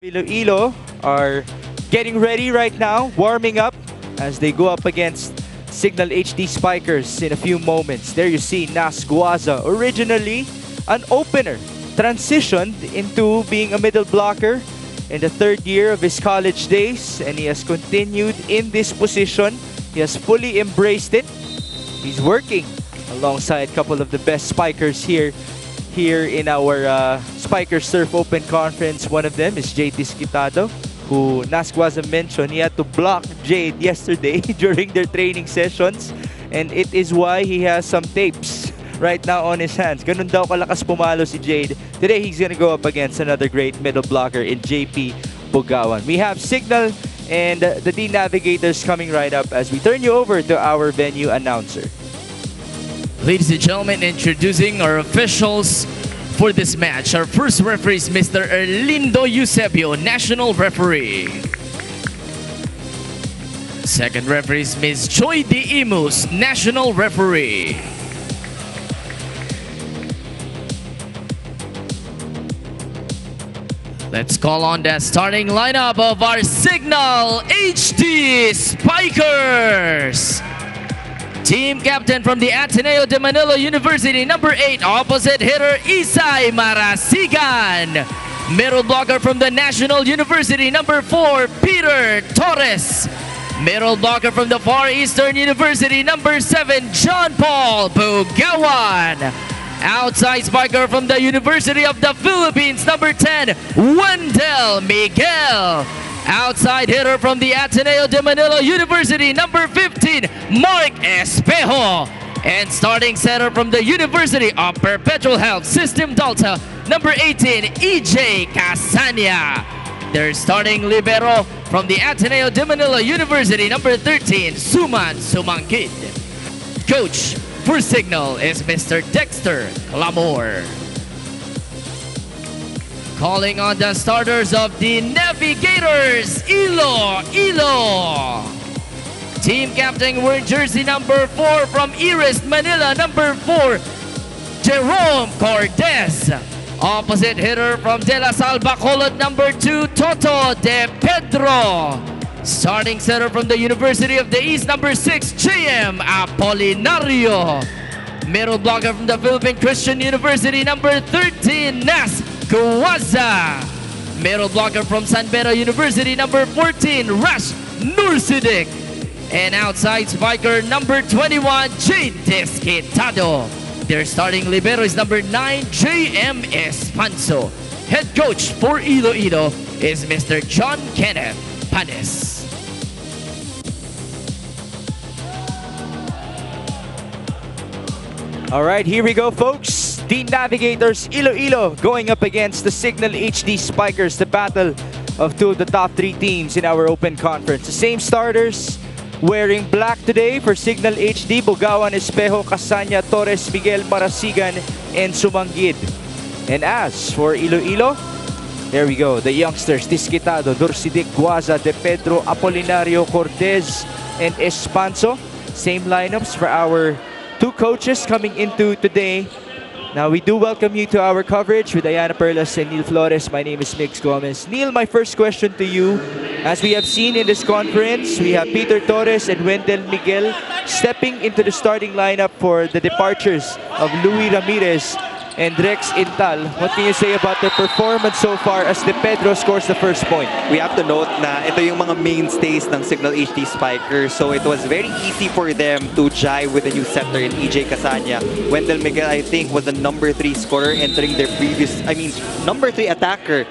Iloilo are getting ready right now, warming up as they go up against Signal HD Spikers in a few moments. There you see Nas Guaza, originally an opener, transitioned into being a middle blocker in the third year of his college days, and he has continued in this position. He has fully embraced it. He's working alongside a couple of the best spikers here in our Spiker Surf Open Conference. One of them is JT Skitado, who Nas Guaza mentioned he had to block Jade yesterday during their training sessions, and it is why he has some tapes right now on his hands. Ganun daw kalakas pumalo si Jade. Today he's gonna go up against another great middle blocker in JP Bugawan. We have Signal and the D Navigators coming right up as we turn you over to our venue announcer. Ladies and gentlemen, introducing our officials for this match. Our first referee is Mr. Erlindo Eusebio, National Referee. Second referee is Ms. Joy D. Imus, National Referee. Let's call on the starting lineup of our Signal HD Spikers. Team captain from the Ateneo de Manila University, number 8, opposite hitter Isay Marasigan. Middle blocker from the National University, number 4, Peter Torres. Middle blocker from the Far Eastern University, number 7, John Paul Bugawan. Outside spiker from the University of the Philippines, number 10, Wendell Miguel. Outside hitter from the Ateneo de Manila University, number 15, Mark Espejo. And starting center from the University of Perpetual Health System Delta, number 18, EJ Casania. Their starting libero from the Ateneo de Manila University, number 13, Suman Sumangkid. Coach for Signal is Mr. Dexter Clamor. Calling on the starters of the Navigators, ILOILO. Team captain wearing jersey number 4 from Iris, Manila, number 4, Jerome Cortez. Opposite hitter from De La Salle, Bacolod, number 2, Toto De Pedro. Starting center from the University of the East, number 6, JM Apolinario. Middle blocker from the Philippine Christian University, number 13, Nas Guaza. Middle blocker from San Pedro University, number 14, Rash Nursidik. And outside spiker, number 21, Jade Desquitado. Their starting libero is number 9, JM Espanso. Head coach for Iloilo is Mr. John Kenneth Panes. All right, here we go, folks. The Navigators Iloilo going up against the Signal HD Spikers, the battle of two of the top 3 teams in our open conference. The same starters wearing black today for Signal HD: Bugawan, Espejo, Casania, Torres, Miguel, Marasigan, and Sumangid. And as for Iloilo, there we go, the youngsters: Disquitado, Dursidic, Guaza, De Pedro, Apolinario, Cortez, and Espanso. Same lineups for our 2 coaches coming into today. Now, we do welcome you to our coverage with Diana Perlas and Neil Flores. My name is Mix Gomez. Neil, my first question to you. As we have seen in this conference, we have Peter Torres and Wendell Miguel stepping into the starting lineup for the departures of Louis Ramirez and Rex Intal. What can you say about their performance so far as De Pedro scores the first point? We have to note na ito yung mga mainstays ng Signal HD Spikers, so it was very easy for them to jive with the new center in EJ Casania. Wendell Miguel, I think, was the number 3 scorer entering their number 3 attacker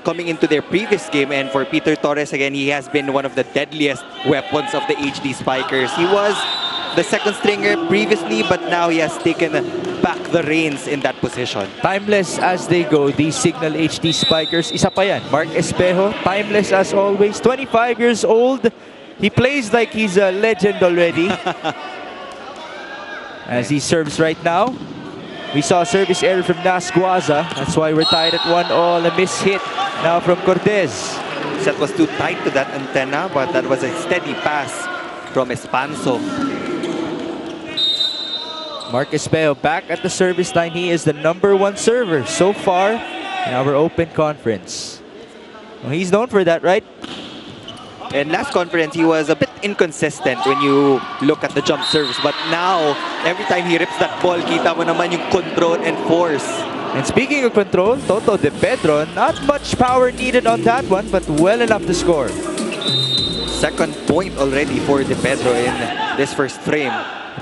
coming into their previous game. And for Peter Torres, again, he has been one of the deadliest weapons of the HD Spikers. He was the second stringer previously, but now he has taken back the reins in that position. Timeless as they go, these Signal HD Spikers. Isa pa yan, Mark Espejo, timeless as always. 25 years old. He plays like he's a legend already. As he serves right now. We saw a service error from Nas Guaza. That's why we're tied at 1-all. A miss hit now from Cortez. Set was too tight to that antenna, but that was a steady pass from Espanso. Mark Espejo back at the service line. He is the number 1 server so far in our open conference. Well, he's known for that, right? And last conference, he was a bit inconsistent when you look at the jump serves. But now, every time he rips that ball, kita mo naman yung control and force. And speaking of control, Toto De Pedro, not much power needed on that one, but well enough to score. Second point already for De Pedro in this first frame.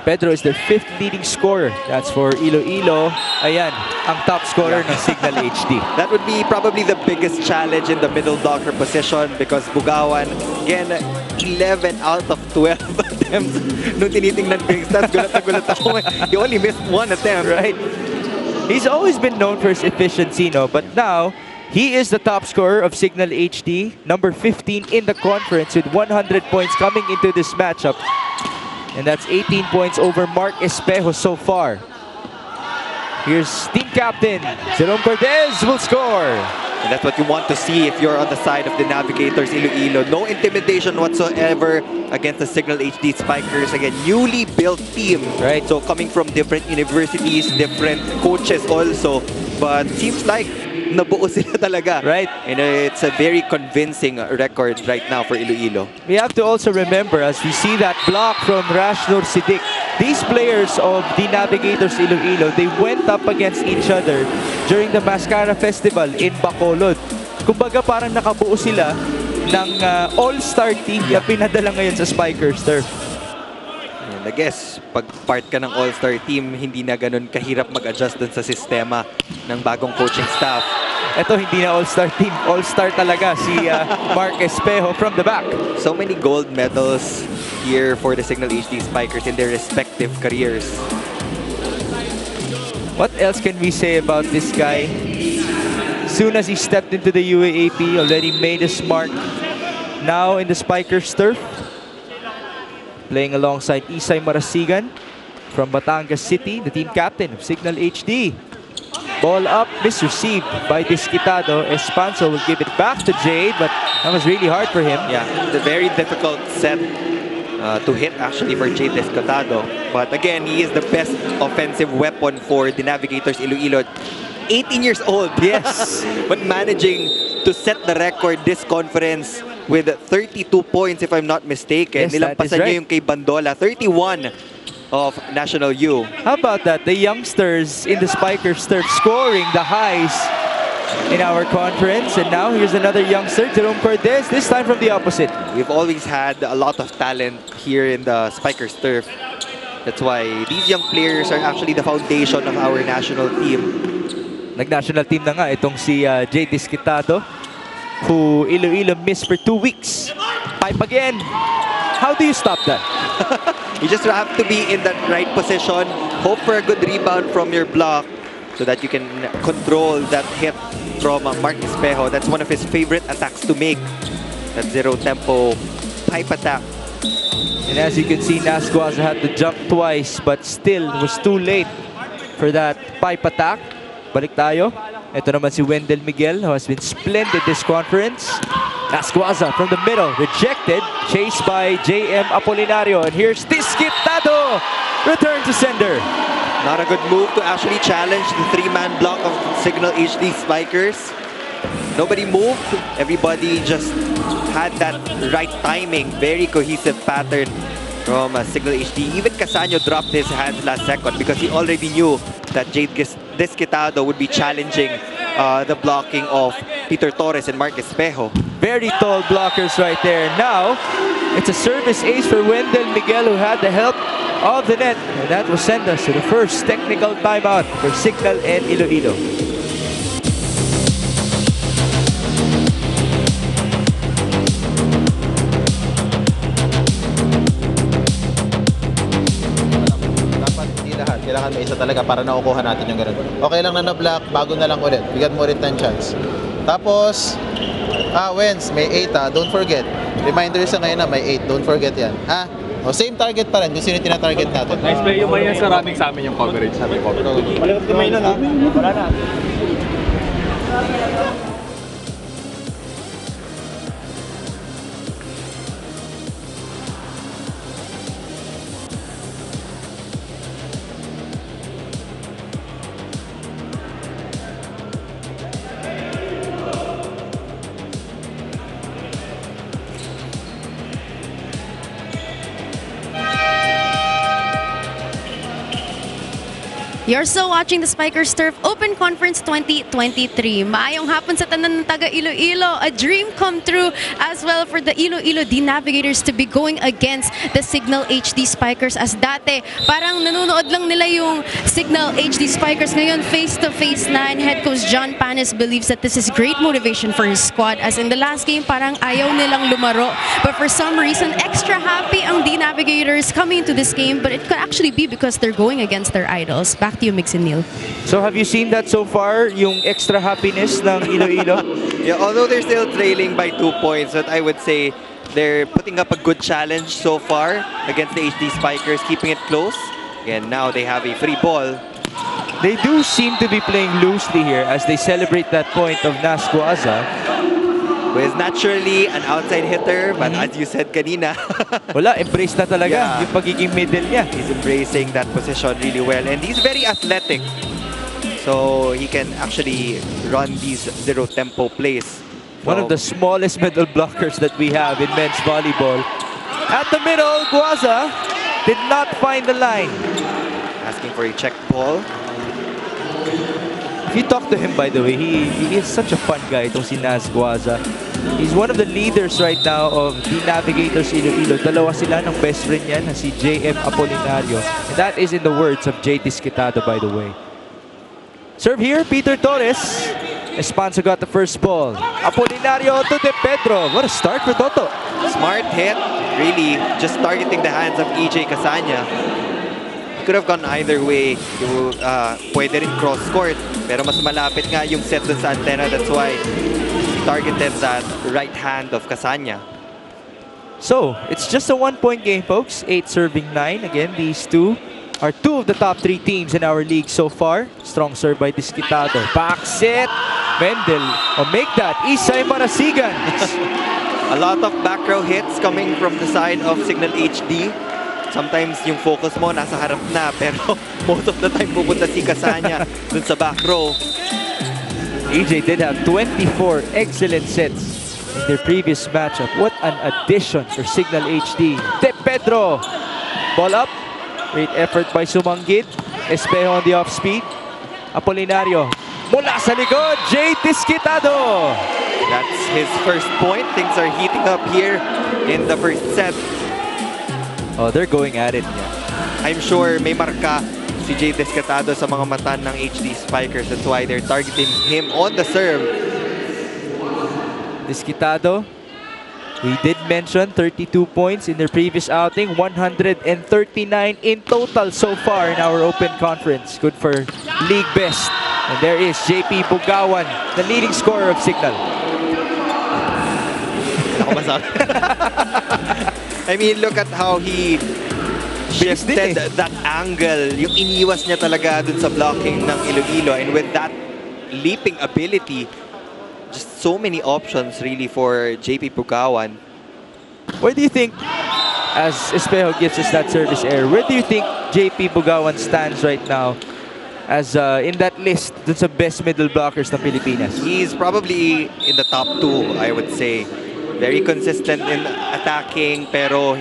Pedro is their 5th leading scorer. That's for Iloilo. Ayan, ang top scorer ng Signal HD. That would be probably the biggest challenge in the middle blocker position because Bugawan, again, 11 out of 12 attempts. Nung tinitingnan ko yung stats, gulat na gulat ako. He only missed 1 attempt. Right? He's always been known for his efficiency, no? But now, he is the top scorer of Signal HD, number 15 in the conference with 100 points coming into this matchup. And that's 18 points over Mark Espejo so far. Here's team captain, Jerome Cortez will score. And that's what you want to see if you're on the side of the Navigators Iloilo. No intimidation whatsoever against the Signal HD Spikers. Again, newly built team. Right. So coming from different universities, different coaches also. But seems like nabuo sila talaga. Right. And it's a very convincing record right now for Iloilo. We have to also remember, as we see that block from Rashnur Siddiq, these players of the Navigators Iloilo, they went up against each other during the Mascara Festival in Bacolod. Kumbaga parang nakabuo sila ng all-star team na pinadala ngayon sa Spikers Turf. And I guess, pag part ka ng all-star team, hindi na ganun kahirap mag-adjust dun sa sistema ng bagong coaching staff. Ito hindi na all-star team, all-star talaga si Mark Espejo from the back. So many gold medals here for the Signal HD Spikers in their respective careers. What else can we say about this guy? Soon as he stepped into the UAAP, already made his mark. Now in the Spikers Turf, playing alongside Isay Marasigan from Batangas City, the team captain of Signal HD. Ball up, misreceived by Disquitado. Espanso will give it back to Jade, but that was really hard for him. Yeah, it's a very difficult set to hit actually for Jade Disquitado. But again, he is the best offensive weapon for the Navigators Iloilo. 18 years old, Yes. but managing to set the record this conference with 32 points if I'm not mistaken. Yes, that is Nilampasan niya right. yung kay Bandola, 31 of National U. How about that? The youngsters in the Spikers Turf scoring the highs in our conference. And now here's another youngster, Jerome Cortez, this time from the opposite. We've always had a lot of talent here in the Spikers Turf. That's why these young players are actually the foundation of our national team. Nag-national team na nga itong si Jay Disquitado, who Iloilo missed for 2 weeks. Pipe again. How do you stop that? You just have to be in that right position, hope for a good rebound from your block so that you can control that hit from Mark Espejo. That's one of his favorite attacks to make. That zero-tempo pipe attack. And as you can see, Nasguaza had to jump twice, but still it was too late for that pipe attack. Balik tayo. Ito naman si Wendell Miguel, who has been splendid this conference. Nasguaza from the middle, rejected, chased by JM Apolinario. And here's Disquitado, return to sender. Not a good move to actually challenge the three-man block of Signal HD Spikers. Nobody moved. Everybody just had that right timing. Very cohesive pattern from Signal HD. Even Casanyo dropped his hands last second because he already knew that Jade Disquitado would be challenging the blocking of Peter Torres and Mark Espejo. Very tall blockers right there. Now, it's a service ace for Wendell Miguel, who had the help of the net. And that will send us to the first technical timeout for Signal and Iloilo. Kailangan may isa talaga para nakukuha natin yung ganun. Okay lang na na-block, bago na lang ulit. Bigyan mo ulit ng chance. Tapos, Wens, may 8 don't forget. Reminder sa ngayon na may 8, don't forget yan. O, same target pa rin, kung sino yung tina-target natin. Nice play yung mayan sa running sa amin yung coverage. Sabi ko. Malikot kamay nun ha. Wala na. You're still watching the Spikers Turf Open Conference 2023. Maayong hapon sa tanan ng taga Iloilo. A dream come true as well for the Iloilo Navigators to be going against the Signal HD Spikers, as dati parang nanonood lang nila yung Signal HD Spikers. Ngayon face-to-face na, and head coach John Panis believes that this is great motivation for his squad, as in the last game parang ayaw nilang lumaro. But for some reason, extra happy ang Navigators coming into this game, but it could actually be because they're going against their idols. Back to you, Mix and Neil. So have you seen that so far, yung extra happiness ng Iloilo? Yeah, although they're still trailing by 2 points, but I would say they're putting up a good challenge so far against the HD Spikers, keeping it close. And now they have a free ball. They do seem to be playing loosely here as they celebrate that point of Nasquaza. Who is naturally an outside hitter, but as you said kanina, Wala, embrace na talaga Yeah. yung pagiging middle niya. he's embracing that position really well. And he's very athletic. So he can actually run these zero tempo plays. One of the smallest middle blockers that we have in men's volleyball. At the middle, Guaza did not find the line. Asking for a check ball. If you talk to him, by the way, he is such a fun guy, itong si Naz Guaza. He's one of the leaders right now of the Navigators Iloilo. Dalawa sila ng best friend niya na si JM Apolinario. And that is in the words of Jay Disquitado, by the way. Serve here, Peter Torres. Espanza got the first ball. Apolinario to De Pedro. What a start for Toto. Smart hit, really just targeting the hands of EJ Casanya. Could have gone either way. Pwede rin cross-court, pero mas malapit nga yung set dun sa antenna. That's why he targeted that right hand of Casanya. So, it's just a 1-point game, folks. 8 serving 9. Again, these two are two of the top 3 teams in our league so far. Strong serve by Disquitado. Back set. Mendel. Make that. Isay Marasigan. A lot of back row hits coming from the side of Signal HD. Sometimes yung focus mo nasa harap na, pero most of the time pupunta si Casanya dun sa back row. EJ did have 24 excellent sets in their previous matchup. What an addition for Signal HD. De Pedro. Ball up. Great effort by Sumanggid. Espejo on the off speed. Apolinario. Mula sa likod, Jay Disquitado. That's his first point. Things are heating up here in the first set. Oh, they're going at it. I'm sure may marka si Jay Disquitado sa mga mata ng HD Spikers. That's why they're targeting him on the serve. Disquitado, we did mention 32 points in their previous outing, 139 in total so far in our open conference. Good for league best. And there is JP Bugawan, the leading scorer of Signal. Ako masabi. I mean, look at how he shifted that angle. Yung iniwas niya talaga dun sa blocking ng Iloilo. And with that leaping ability, just so many options really for JP Bugawan. Where do you think, as Espejo gives us that service error, where do you think JP Bugawan stands right now as in that list dun sa best middle blockers ng Pilipinas? He's probably in the top 2, I would say. Very consistent in attacking, pero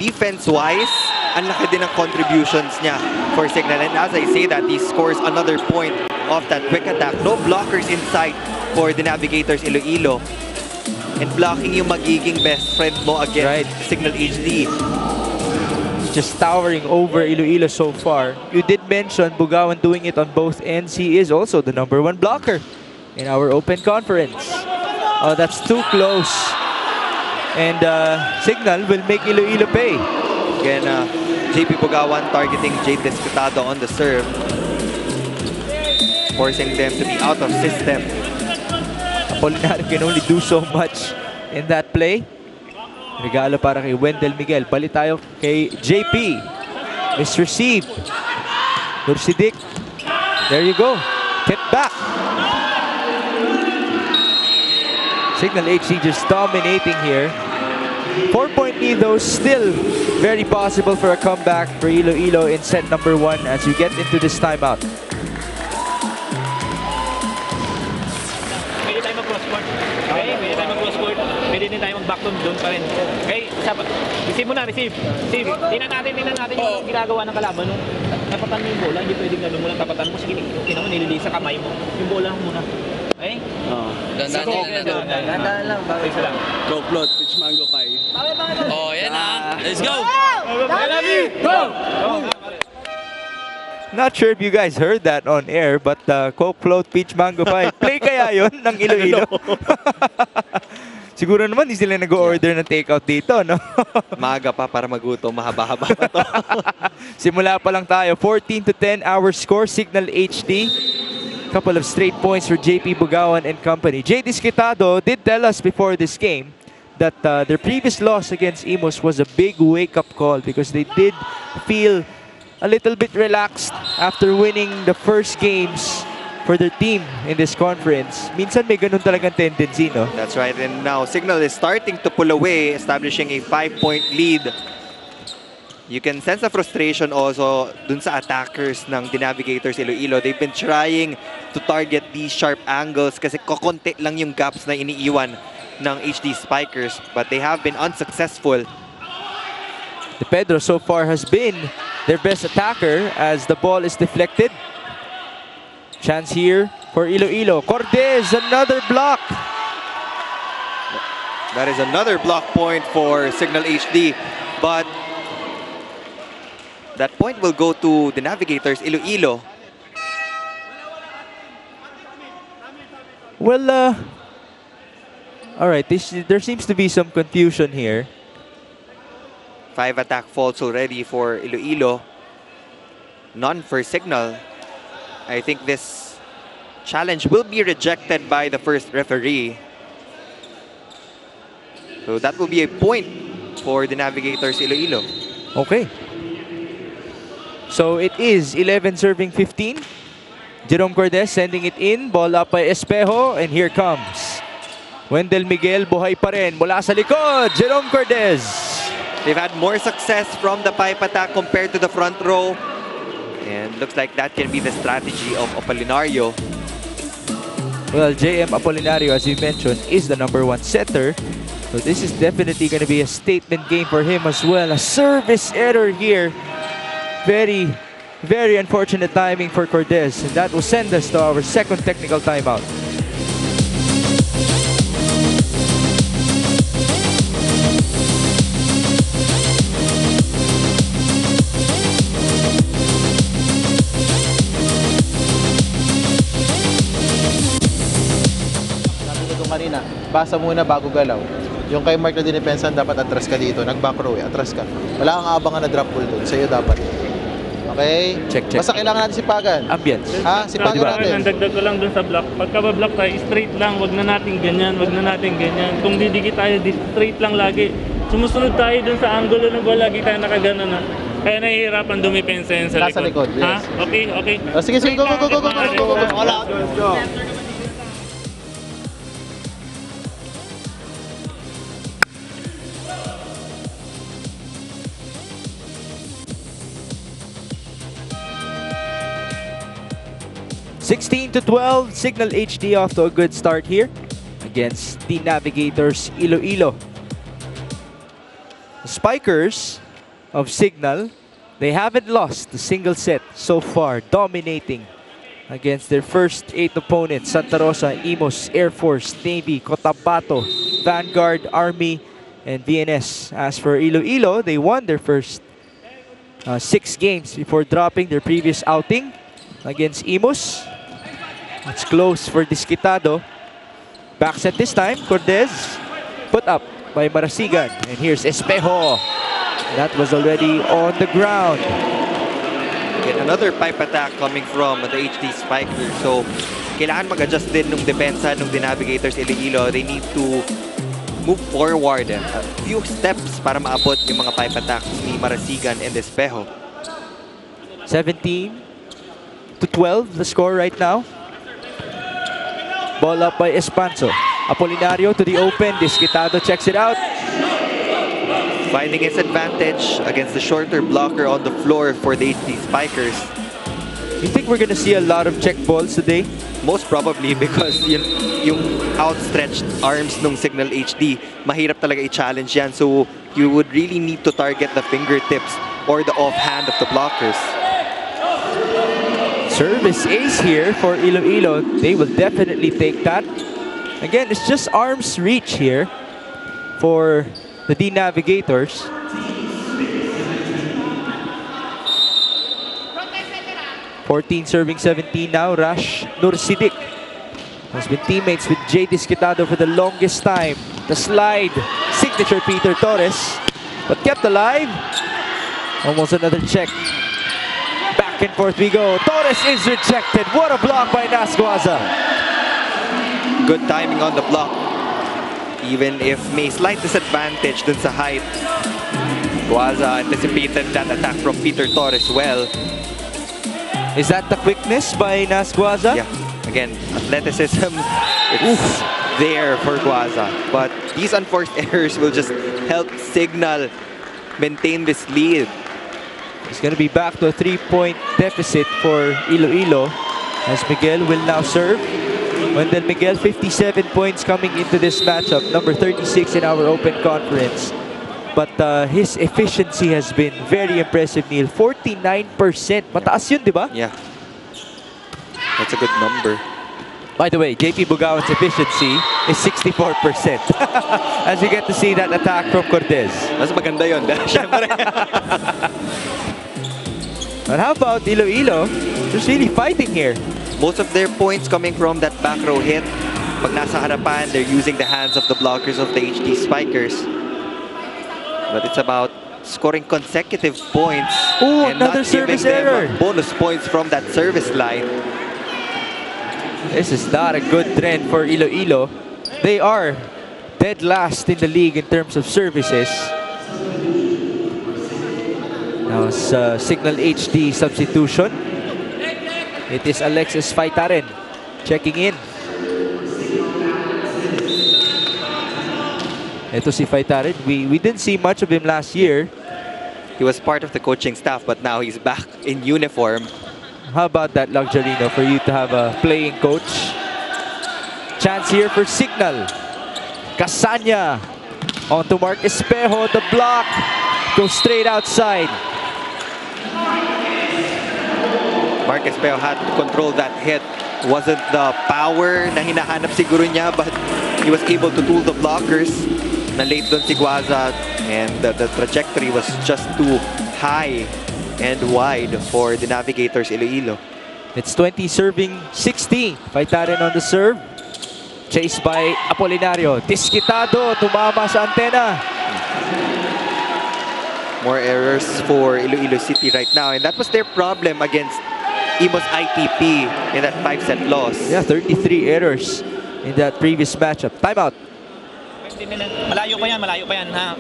defense-wise, ang laki din ng contributions niya for Signal. And as I say that, he scores another point of that quick attack. No blockers inside for the Navigators Iloilo. And blocking yung magiging best friend mo against Signal HD. Just towering over Iloilo so far. You did mention Bugawan doing it on both ends. He is also the #1 blocker in our open conference. Oh, that's too close. And Signal will make Iloilo pay. Again, JP Bugawan targeting Jay Disquitado on the serve, forcing them to be out of system. Apolinario can only do so much in that play. Regalo para kay Wendell Miguel. Balik tayo kay JP. Misreceived. Dursidik. There you go. Kept back. Signal HD just dominating here. 4-point lead though, still very possible for a comeback for Iloilo in set number 1 as we get into this timeout. Pwede tayo mag-cross-court. Okay? Pwede tayo mag-cross-court. Pwede din tayo mag-back doon pa rin. Okay? Receive mo na, receive. Receive. Tingnan natin yung ginagawa ng kalaban. No? tapatan mo yung bola, hindi pwedeng gano'n mo lang tapatan mo. Sige, mo, nililisa kamay mo. Yung bola muna. Okay? Oo. Gandaan lang. Isa lang. Go plot, pitch mango pie. Oh, yan na. Let's go! Go! Not sure if you guys heard that on air, but Coke Float Peach Mango Pie. Play kaya yun ng Iloilo? Siguro naman hindi sila nag-order ng takeout dito, no? Maaga pa para magutom, mahaba-haba pa to. Simula pa lang tayo. 14-10 our score, Signal HD. Couple of straight points for JP Bugawan and company. Jay Disquitado did tell us before this game that their previous loss against Imos was a big wake-up call because they did feel a little bit relaxed after winning the first games for their team in this conference. Minsan may ganun talagang tendency, no? That's right. And now Signal is starting to pull away, establishing a 5-point lead. You can sense the frustration also dun sa attackers ng Navigators Iloilo. They've been trying to target these sharp angles kasi kokonti lang yung gaps na iniiwan ng HD Spikers, but they have been unsuccessful. De Pedro so far has been their best attacker as the ball is deflected. Chance here for Iloilo. Cortez, another block. That is another block point for Signal HD, but that point will go to the Navigators Iloilo. Well, all right, there seems to be some confusion here. 5 attack faults already for Iloilo. None for Signal. I think this challenge will be rejected by the first referee. So that will be a point for the Navigators Iloilo. Okay. So it is 11 serving 15. Jerome Cordes sending it in. Ball up by Espejo. And here comes Wendell Miguel. Buhay pa rin mula sa likod. Jerome Cordes. They've had more success from the pipe attack compared to the front row. And looks like that can be the strategy of Apolinario. Well, JM Apolinario, as we mentioned, is the #1 setter. So this is definitely going to be a statement game for him as well. A service error here. Very, very unfortunate timing for Cordes. And that will send us to our second technical timeout. Kanina, basa muna bago galaw. Yung kay Mark na dinepensan, dapat atras ka dito. Nag-back row atras ka. Wala kang abangan na drop ball doon. Sa'yo dapat. Okay? Check. Basta kailangan natin sipagan. Ambience. Ha? Sipagan natin. Nandagdag ko lang dun sa block. Pagka ba-block tayo, straight lang. Wag na natin ganyan. Kung didikit tayo, straight lang lagi. Sumusunod tayo dun sa angulo ng bola. Lagi tayo nakagana na. Kaya nahihirapan dumipensa yan sa likod. Nasa likod, yes. Ha? Okay. Sige, go. Wala. Go. 16-12, Signal HD off to a good start here against the Navigators Iloilo. The Spikers of Signal, they haven't lost a single set so far, dominating against their first 8 opponents: Santa Rosa, Imos, Air Force, Navy, Cotabato, Vanguard, Army, and VNS. As for Iloilo, they won their first 6 games before dropping their previous outing against Imos. It's close for Disquitado. Back set this time. Cordes put up by Marasigan. And here's Espejo. That was already on the ground. And another pipe attack coming from the HD Spiker. So, kailangan mag-adjust din ng depensa ng Navigators Iloilo. They need to move forward a few steps para maabot yung mga pipe attacks ni Marasigan and Espejo. 17-12 the score right now. Ball up by Espanso. Apolinario to the open. Disquitado checks it out. Finding his advantage against the shorter blocker on the floor for the HD Spikers. You think we're gonna see a lot of check balls today? Most probably because yung outstretched arms ng Signal HD, mahirap talaga i-challenge yan. So you would really need to target the fingertips or the offhand of the blockers. Service ace here for Iloilo. They will definitely take that. Again, it's just arm's reach here for the D Navigators. (14 serving 17 now. Rash Nursidik has been teammates with Jay Disquitado for the longest time. The slide, signature Peter Torres, but kept alive. Almost another check. Back and forth we go. Torres is rejected. What a block by Nasguaza. Good timing on the block. Even if may slight disadvantage dun sa height, Guaza anticipated that attack from Peter Torres well. Is that the quickness by Nasguaza? Yeah, again, athleticism, it's there for Guaza. But these unforced errors will just help Signal maintain this lead. It's going to be back to a 3-point deficit for Iloilo as Miguel will now serve. Wendell Miguel, 57 points coming into this matchup, number 36 in our open conference. But his efficiency has been very impressive, Neil. 49%. Mataas yun, di ba? Yeah. That's a good number. By the way, JP Bugawan's efficiency is 64%. As you get to see that attack from Cortez. Mas maganda yun. Siyempre. But how about Iloilo? Just really fighting here. Most of their points coming from that back row hit. Pag nasa harapan, they're using the hands of the blockers of the HD Spikers. But it's about scoring consecutive points. Oh, and another not giving service them error. Bonus points from that service line. This is not a good trend for Iloilo. They are dead last in the league in terms of services. Now it's Signal HD substitution. It is Alexis Faitaren checking in. Ito si Faitaren. We didn't see much of him last year. He was part of the coaching staff, but now he's back in uniform. How about that, Luxarino, for you to have a playing coach? Chance here for Signal. Casanya onto Mark Espejo. The block goes straight outside. Mark Espejo had to control that hit. Wasn't the power na hinahanap siguro niya, but he was able to tool the blockers. Na late doon si Guaza, and the trajectory was just too high and wide for the Navigators Iloilo. It's 20 serving 60. Faitaren on the serve. Chased by Apolinario. Disquitado, tumama sa antena. More errors for Iloilo City right now, and that was their problem against Imo's ITP in that 5-set loss. Yeah, 33 errors in that previous matchup. Timeout. Malayo pa yan, ha?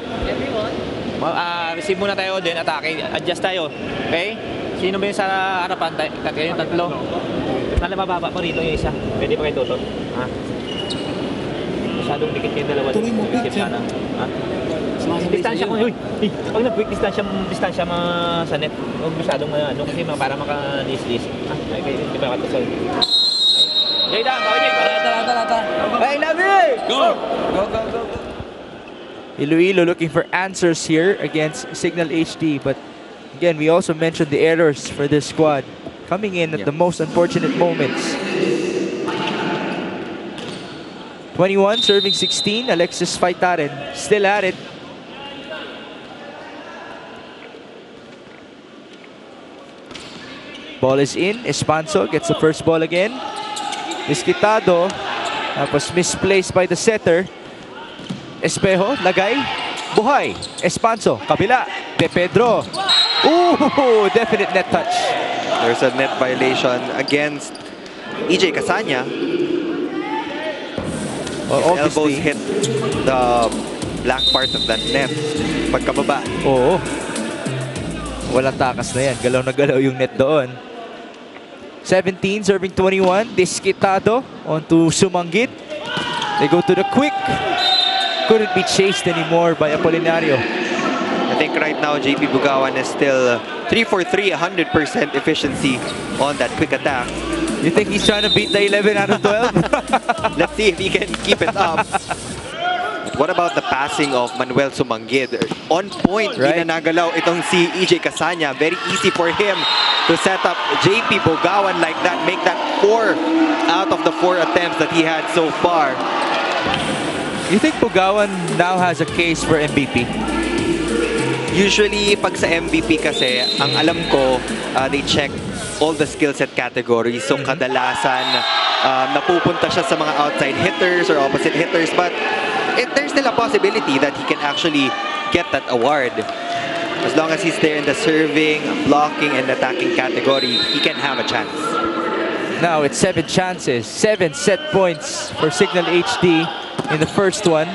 Receive muna tayo, then atake. Adjust tayo. Okay? Sino ba yung sa harapan? Kayo yung tatlo. Nalababa pa rito yung isa. Pwede pa kayo tutot. Ha? Masyadong dikit kayo dalawa. Tuloy mo, quick sana. Ha? Distansya ko. Uy! Pag nag-quick distansya sa net. Huwag masyadong ano kasi para maka-dis-dis. Ha? Okay, di ba katusol? Jay, bawal Jay. Tara. Hey, Navi! Go! Iloilo looking for answers here against Signal HD, but again, we also mentioned the errors for this squad coming in at the most unfortunate moments. 21 serving 16. Alexis Faitaren still at it. Ball is in. Espanso gets the first ball again. Disquitado, tapos misplaced by the setter. Espejo, lagay, buhay. Espanso, kabila. De Pedro. Ooh, definite net touch. There's a net violation against EJ Casanya. Well, his elbows hit the black part of that net. Pagkababa. Oo. Walang takas na yan. Galaw na galaw yung net doon. 17 serving 21. Disquitado onto Sumanggit. They go to the quick. Couldn't be chased anymore by Apolinario. I think right now JP Bugawan is still 3 for 3, 100% efficiency on that quick attack. You think he's trying to beat the 11 out of 12? Let's see if he can keep it up. What about the passing of Manuel Sumanggid? On point, right? Inanagalaw itong si EJ Casanya. Very easy for him to set up JP Bogawan like that, make that 4 out of the 4 attempts that he had so far. You think Bogawan now has a case for MVP? Usually, pag sa MVP kasi, ang alam ko, they check all the skill set categories. So, kadalasan, napupunta siya sa mga outside hitters or opposite hitters. But there's still a possibility that he can actually get that award. As long as he's there in the serving, blocking, and attacking category, he can have a chance. Now it's 7 chances, 7 set points for Signal HD in the first one.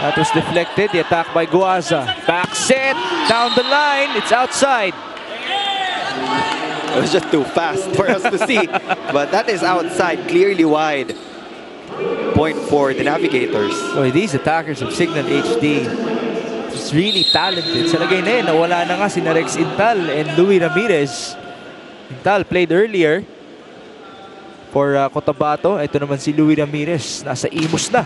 That was deflected. The attack by Guaza. Back set, down the line. It's outside. It was just too fast for us to see. But that is outside, clearly wide. Point for the Navigators. Boy, these attackers of Signal HD is really talented. Sa lagay na yun, nawala na nga si Rex Intal and Louis Ramirez. Intal played earlier for Cotabato. Ito naman si Louis Ramirez. Nasa Imus na.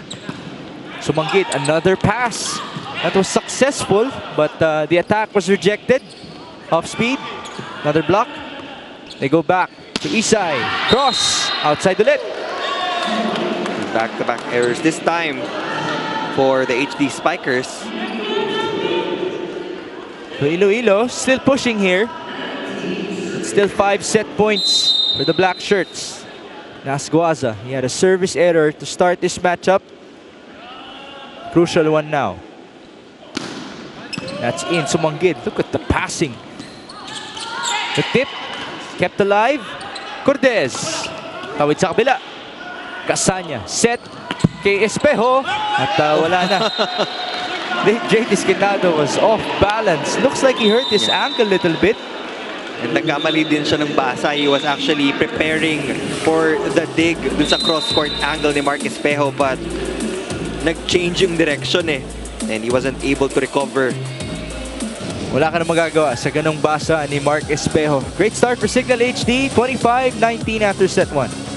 Sumanggit, another pass. That was successful, but the attack was rejected. Off speed. Another block. They go back to Isai. Cross. Outside ulit. Back-to-back errors this time for the HD Spikers. So Iloilo still pushing here. It's still 5 set points for the black shirts. Nasguaza, he had a service error to start this matchup. Crucial one now. That's in. Sumanggid. Look at the passing. The tip kept alive. Cortez. Tawid sa kabila. Casanya. Set. Kay Espejo. At wala na. Jay Disquitado was off balance. Looks like he hurt his ankle a little bit. And nagkamali din siya ng basa. He was actually preparing for the dig dun sa cross-court angle ni Mark Espejo, but nag-change yung direction eh. And he wasn't able to recover. Wala ka na magagawa sa ganong basa ni Mark Espejo. Great start for Signal HD. 25-19 after set 1.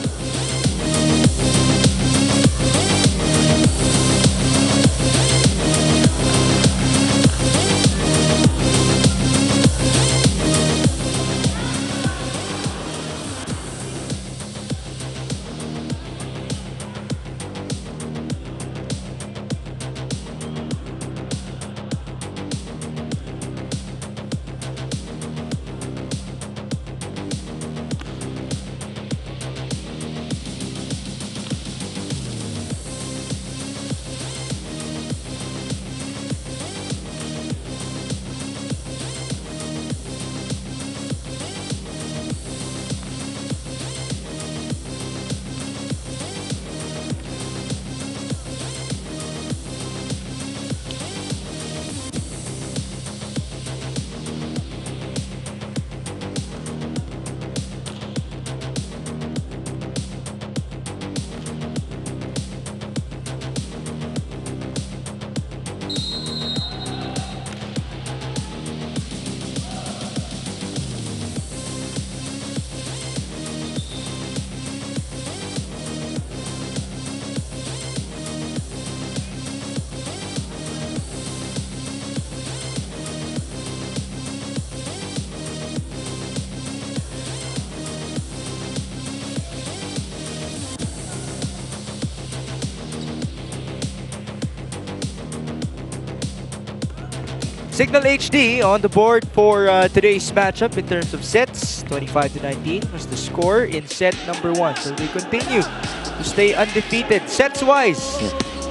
Signal HD on the board for today's matchup in terms of sets. 25-19 was the score in set number 1. So they continue to stay undefeated sets-wise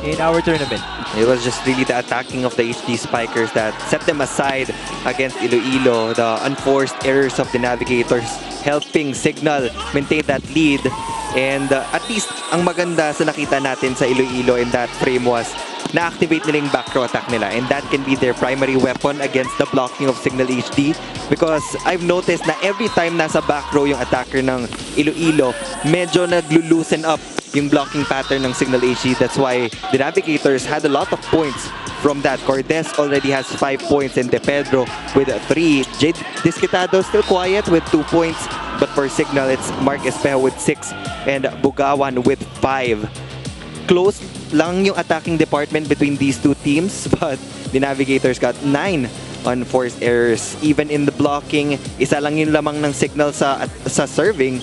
in our tournament. It was just really the attacking of the HD Spikers that set them aside against Iloilo. The unforced errors of the Navigators helping Signal maintain that lead. And at least ang maganda sa nakita natin sa Iloilo in that frame was na-activate nila yung back row attack nila, and that can be their primary weapon against the blocking of Signal HD, because I've noticed na every time nasa back row yung attacker ng Iloilo, medyo naglo-loosen up yung blocking pattern ng Signal HD. That's why the Navigators had a lot of points from that. Cortez already has 5 points and De Pedro with 3. Jade Disquitado still quiet with 2 points, but for Signal it's Mark Espejo with 6 and Bugawan with 5. Close lang yung attacking department between these two teams, but the Navigators got 9 unforced errors. Even in the blocking, isa lang yung lamang ng signal sa serving.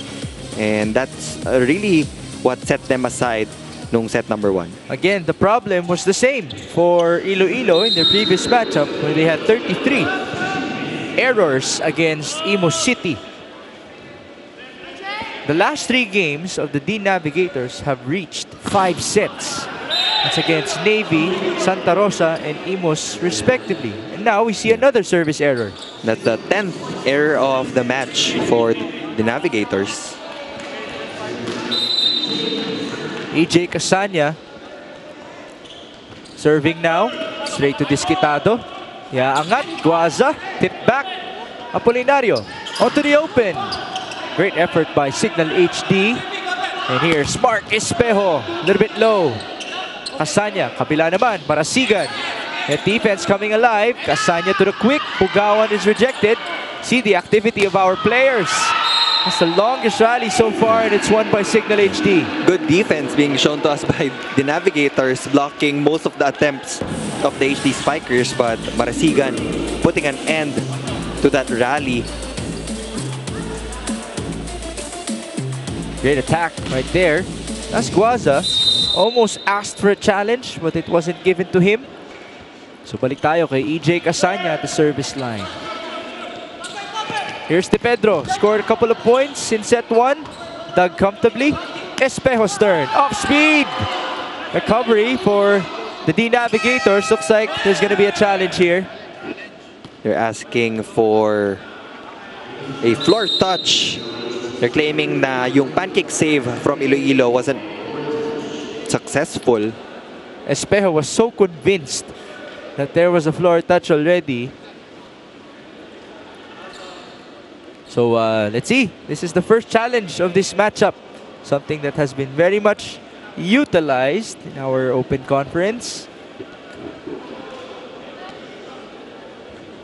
And that's really what set them aside nung set number 1. Again, the problem was the same for Iloilo in their previous matchup where they had 33 errors against Imo City. The last 3 games of the D Navigators have reached 5 sets. That's against Navy, Santa Rosa, and Imos respectively. And now we see another service error. That's the 10th error of the match for the Navigators. EJ Casanya serving now, straight to Disquitado. Angat, Guaza, tip back, Apolinario, onto the open. Great effort by Signal HD. And here's Mark Espejo, a little bit low. Casanya, kabila naman, Marasigan. That defense coming alive. Casanya to the quick, Pugawan is rejected. See the activity of our players. It's the longest rally so far, and it's won by Signal HD. Good defense being shown to us by the Navigators, blocking most of the attempts of the HD Spikers, but Marasigan putting an end to that rally. Great attack right there. That's Guaza. Almost asked for a challenge, but it wasn't given to him. So balik tayo kay EJ Casanya at the service line. Here's De Pedro, scored a couple of points in set 1. Dug comfortably. Espejo's turn, off speed. Recovery for the D Navigators. Looks like there's going to be a challenge here. They're asking for a floor touch. They're claiming na yung pancake save from Iloilo wasn't successful. Espejo was so convinced that there was a floor touch already. So let's see. This is the first challenge of this matchup. Something that has been very much utilized in our open conference.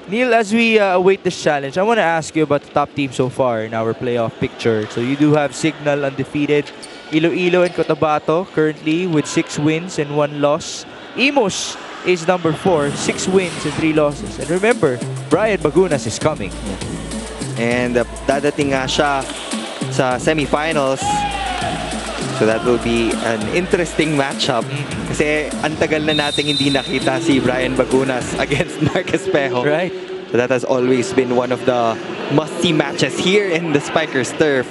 Neil, as we await this challenge, I want to ask you about the top team so far in our playoff picture. So you do have Signal undefeated, Iloilo and Cotabato currently with 6 wins and 1 loss. Imos is number 4, 6 wins and 3 losses. And remember, Brian Bagunas is coming. And dadating nga siya sa semifinals. So that will be an interesting matchup. Kasi ang tagal na nating hindi nakita si Brian Bagunas against Mark Espejo. Right. So that has always been one of the must-see matches here in the Spikers turf.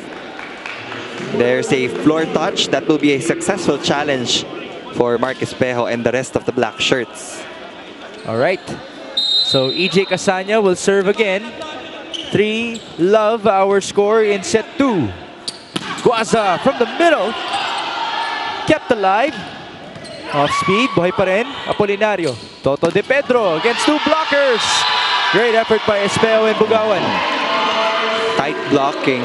There's a floor touch. That will be a successful challenge for Mark Espejo and the rest of the black shirts. All right. So EJ Casanya will serve again. 3-love our score in set 2. Guaza from the middle. Kept alive. Off speed. Buhay pa rin. Apolinario. Toto De Pedro against 2 blockers. Great effort by Espejo and Bugawan. Tight blocking.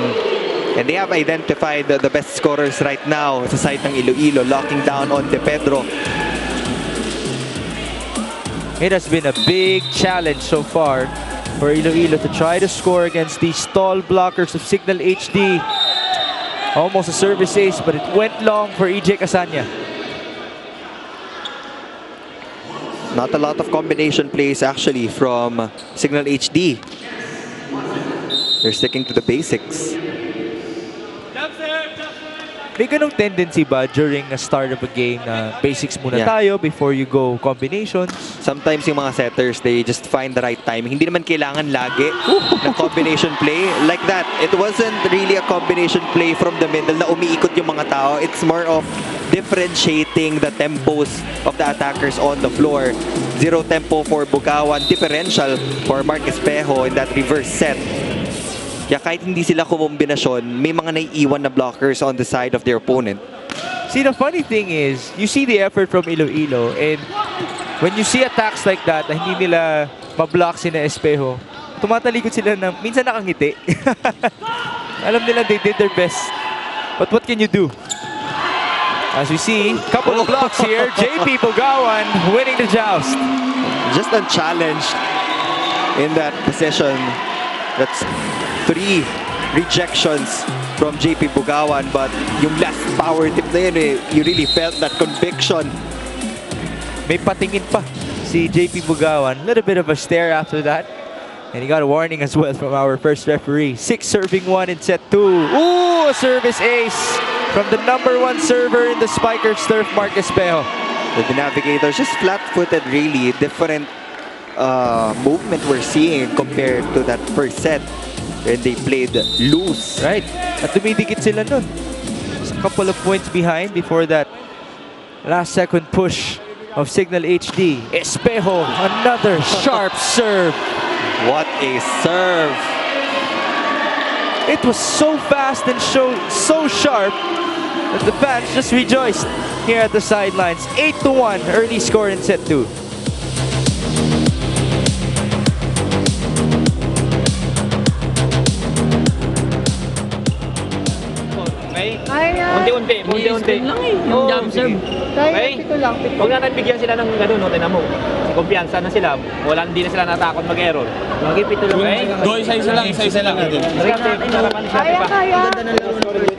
And they have identified the best scorers right now sa side ng Iloilo, locking down on De Pedro. It has been a big challenge so far for Iloilo to try to score against these tall blockers of Signal HD. Almost a service ace, but it went long for EJ Casanya. Not a lot of combination plays actually from Signal HD. They're sticking to the basics. May ganong tendency ba during a start of a game na basics muna tayo before you go combinations? Sometimes yung mga setters, they just find the right timing. Hindi naman kailangan lagi ng combination play like that. It wasn't really a combination play from the middle na umiikot yung mga tao. It's more of differentiating the tempos of the attackers on the floor. Zero tempo for Bugawan, differential for Mark Espejo in that reverse set. Kaya kahit hindi sila kumombinasyon, may mga naiiwan na blockers on the side of their opponent. See, the funny thing is, you see the effort from Iloilo, and when you see attacks like that na hindi nila mablock sina Espejo, tumatalikod sila na minsan nakangiti. Alam nila they did their best. But what can you do? As we see, couple of blocks here, JP Bugawan winning the joust. Just unchallenged in that position. That's 3 rejections from JP Bugawan, but yung last power tip na yun, you really felt that conviction. May patingin pa si see JP Bugawan. A little bit of a stare after that. And he got a warning as well from our first referee. 6 serving 1 in set 2. Ooh, a service ace from the #1 server in the Spikers turf, Mark Espejo. The Navigators just flat-footed, really different movement we're seeing compared to that first set when they played loose. Right. At dumidikit sila nun. Just a couple of points behind before that last second push of Signal HD. Espejo, another sharp serve. What a serve! It was so fast and so sharp that the fans just rejoiced here at the sidelines. 8-1 early score in set 2. Okay? Unti-unti. Yung jump serve. Okay? Huwag na natin bigyan sila ng gano'n, no? Tinan mo. Kumpiyansa na sila. Hindi na sila natakot mag-error. Lagi pito lang. Okay? Go, isa-isa lang natin. Kaya. Ganda ng laro ng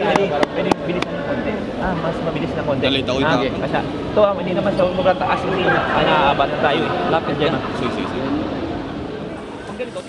Pwedeng bilisan ng konti. Mas mabilis na konti. Dalit ako ito. Okay. Kasi ito, hindi naman siya sobrang taas. Hindi naaabot na tayo. Lapit dyan. Sige. Kung ganito,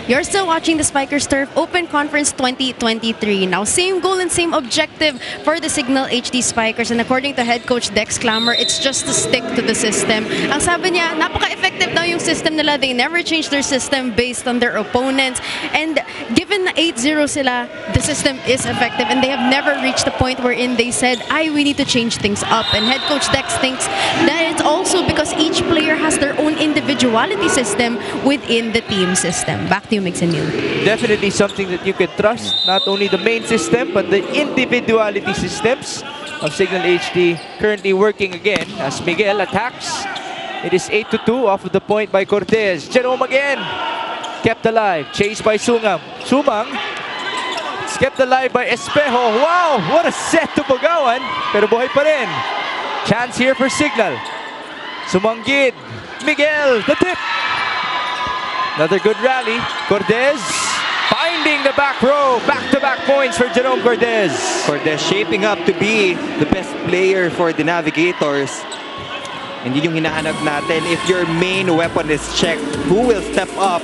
You're still watching the Spikers Turf Open Conference 2023. Now, same goal and same objective for the Signal HD Spikers. And according to head coach Dex Clammer, it's just to stick to the system. Ang sabi niya, napaka-effective daw yung system nila. They never change their system based on their opponents. And given na 8-0 sila, the system is effective. And they have never reached the point wherein they said, we need to change things up. And head coach Dex thinks that it's also because each player has their own individuality system within the team system. Back to you, Mix and Neil. Definitely something that you can trust. Not only the main system, but the individuality systems of Signal HD currently working again as Miguel attacks. It is 8-2 off of the point by Cortez. Jerome again. Kept alive. Chased by Sumang. It's kept alive by Espejo. Wow! What a set to Bugawan. Pero buhay pa rin. Chance here for Signal. Sumanggid. Miguel, the tip. Another good rally. Cortez finding the back row. Back-to-back points for Jerome Cortez. Cortez shaping up to be the best player for the Navigators. Hindi yung hinahanap natin. If your main weapon is checked, who will step up?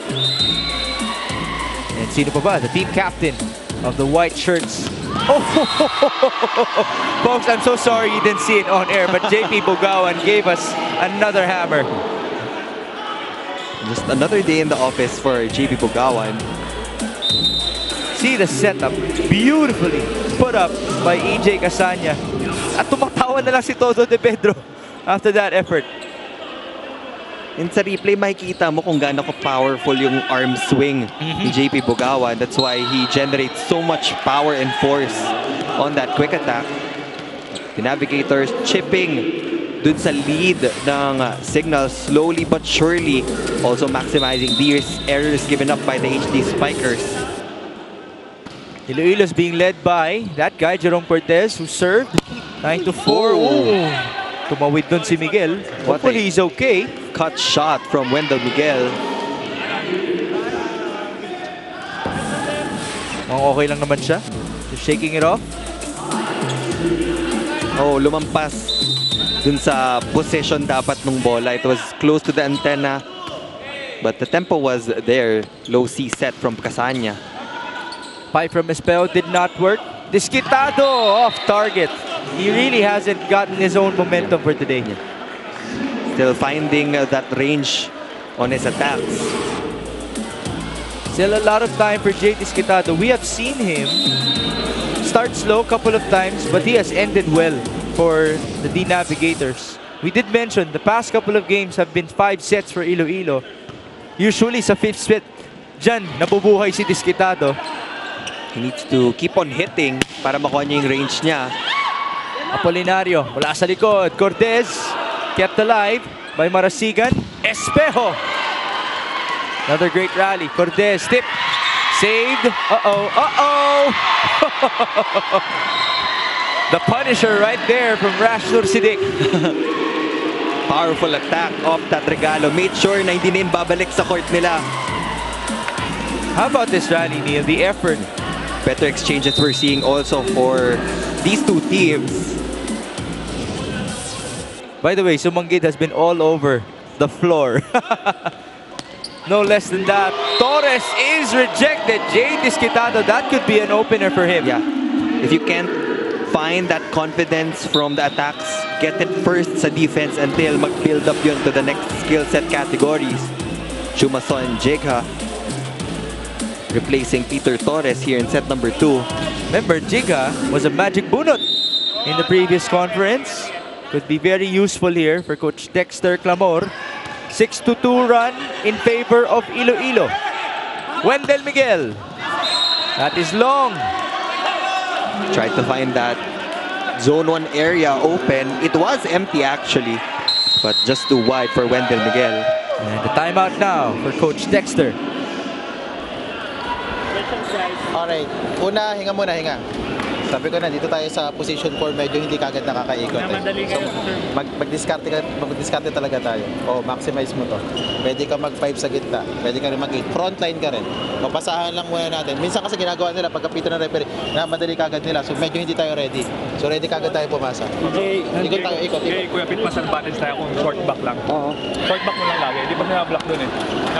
And sino pa ba? The team captain of the white shirts. Oh, folks, I'm so sorry you didn't see it on air, but JP Bugawan gave us another hammer. Just another day in the office for JP Bugawan. See the setup, beautifully put up by EJ Casanya. At tumatawa na lang si Todo de Pedro after that effort. In sa replay, makikita mo kung gaano powerful yung arm swing ni JP Bugawan. That's why he generates so much power and force on that quick attack. The Navigators chipping dun sa lead ng Signal slowly but surely, also maximizing these errors given up by the HD Spikers. Iloilo's being led by that guy, Jerome Cortez, who served 9-4. Ooh. Tumawid dun si Miguel. Hopefully he's okay. Cut shot from Wendell Miguel. Okay lang naman siya. Just shaking it off. Oh, lumampas dun sa position dapat nung bola. It was close to the antenna, but the tempo was there. Low C set from Casanya. Pipe from Espejo did not work. Disquitado off target. He really hasn't gotten his own momentum for today. Still finding that range on his attacks. Still a lot of time for Jay Disquitado. We have seen him start slow a couple of times, but he has ended well for the D Navigators. We did mention the past couple of games have been 5 sets for Iloilo. Usually sa 5th set, dyan nabubuhay si Disquitado. He needs to keep on hitting para makuha niya yung range niya. Apolinario mula sa likod. Cortez kept alive by Marasigan. Espejo. Another great rally. Cortez tip. Saved. The Punisher right there from Rash Nursidik. Powerful attack of that Regalo. Made sure na hindi na babalik sa court nila. How about this rally, Neil? The effort. Better exchanges we're seeing also for these two teams. By the way, Sumanggit has been all over the floor. No less than that. Torres is rejected. Jay Disquitado, that could be an opener for him. Yeah. If you can't find that confidence from the attacks, get it first sa defense until mag-build up yun to the next skill set categories. Chumason Jigha replacing Peter Torres here in set number 2. Remember, Jigha was a magic bunot in the previous conference. Could be very useful here for Coach Dexter Clamor. 6-2 run in favor of Iloilo. Wendell Miguel. That is long. Tried to find that zone 1 area open. It was empty actually, but just too wide for Wendell Miguel. And the timeout now for Coach Dexter. Alright, una, hinga muna, hinga. Sabi ko na, dito tayo sa position 4, medyo hindi kagad nakakaikot. Madali kayo, sir. Mag-discarte talaga tayo. O, maximize mo to. Pwede ka mag-5 sa gitna. Pwede ka rin mag-8. Frontline ka rin. O, basahan lang muna natin. Minsan kasi ginagawa nila, pagkapito ng referee, na madali kagad nila. So, medyo hindi tayo ready. So, ready kagad tayo pumasa. Ikot tayo, ikot. Kuya Pete, mas advantage tayo kung short back lang. Oo. Short back mo lang lagi. Di ba nablock dun eh?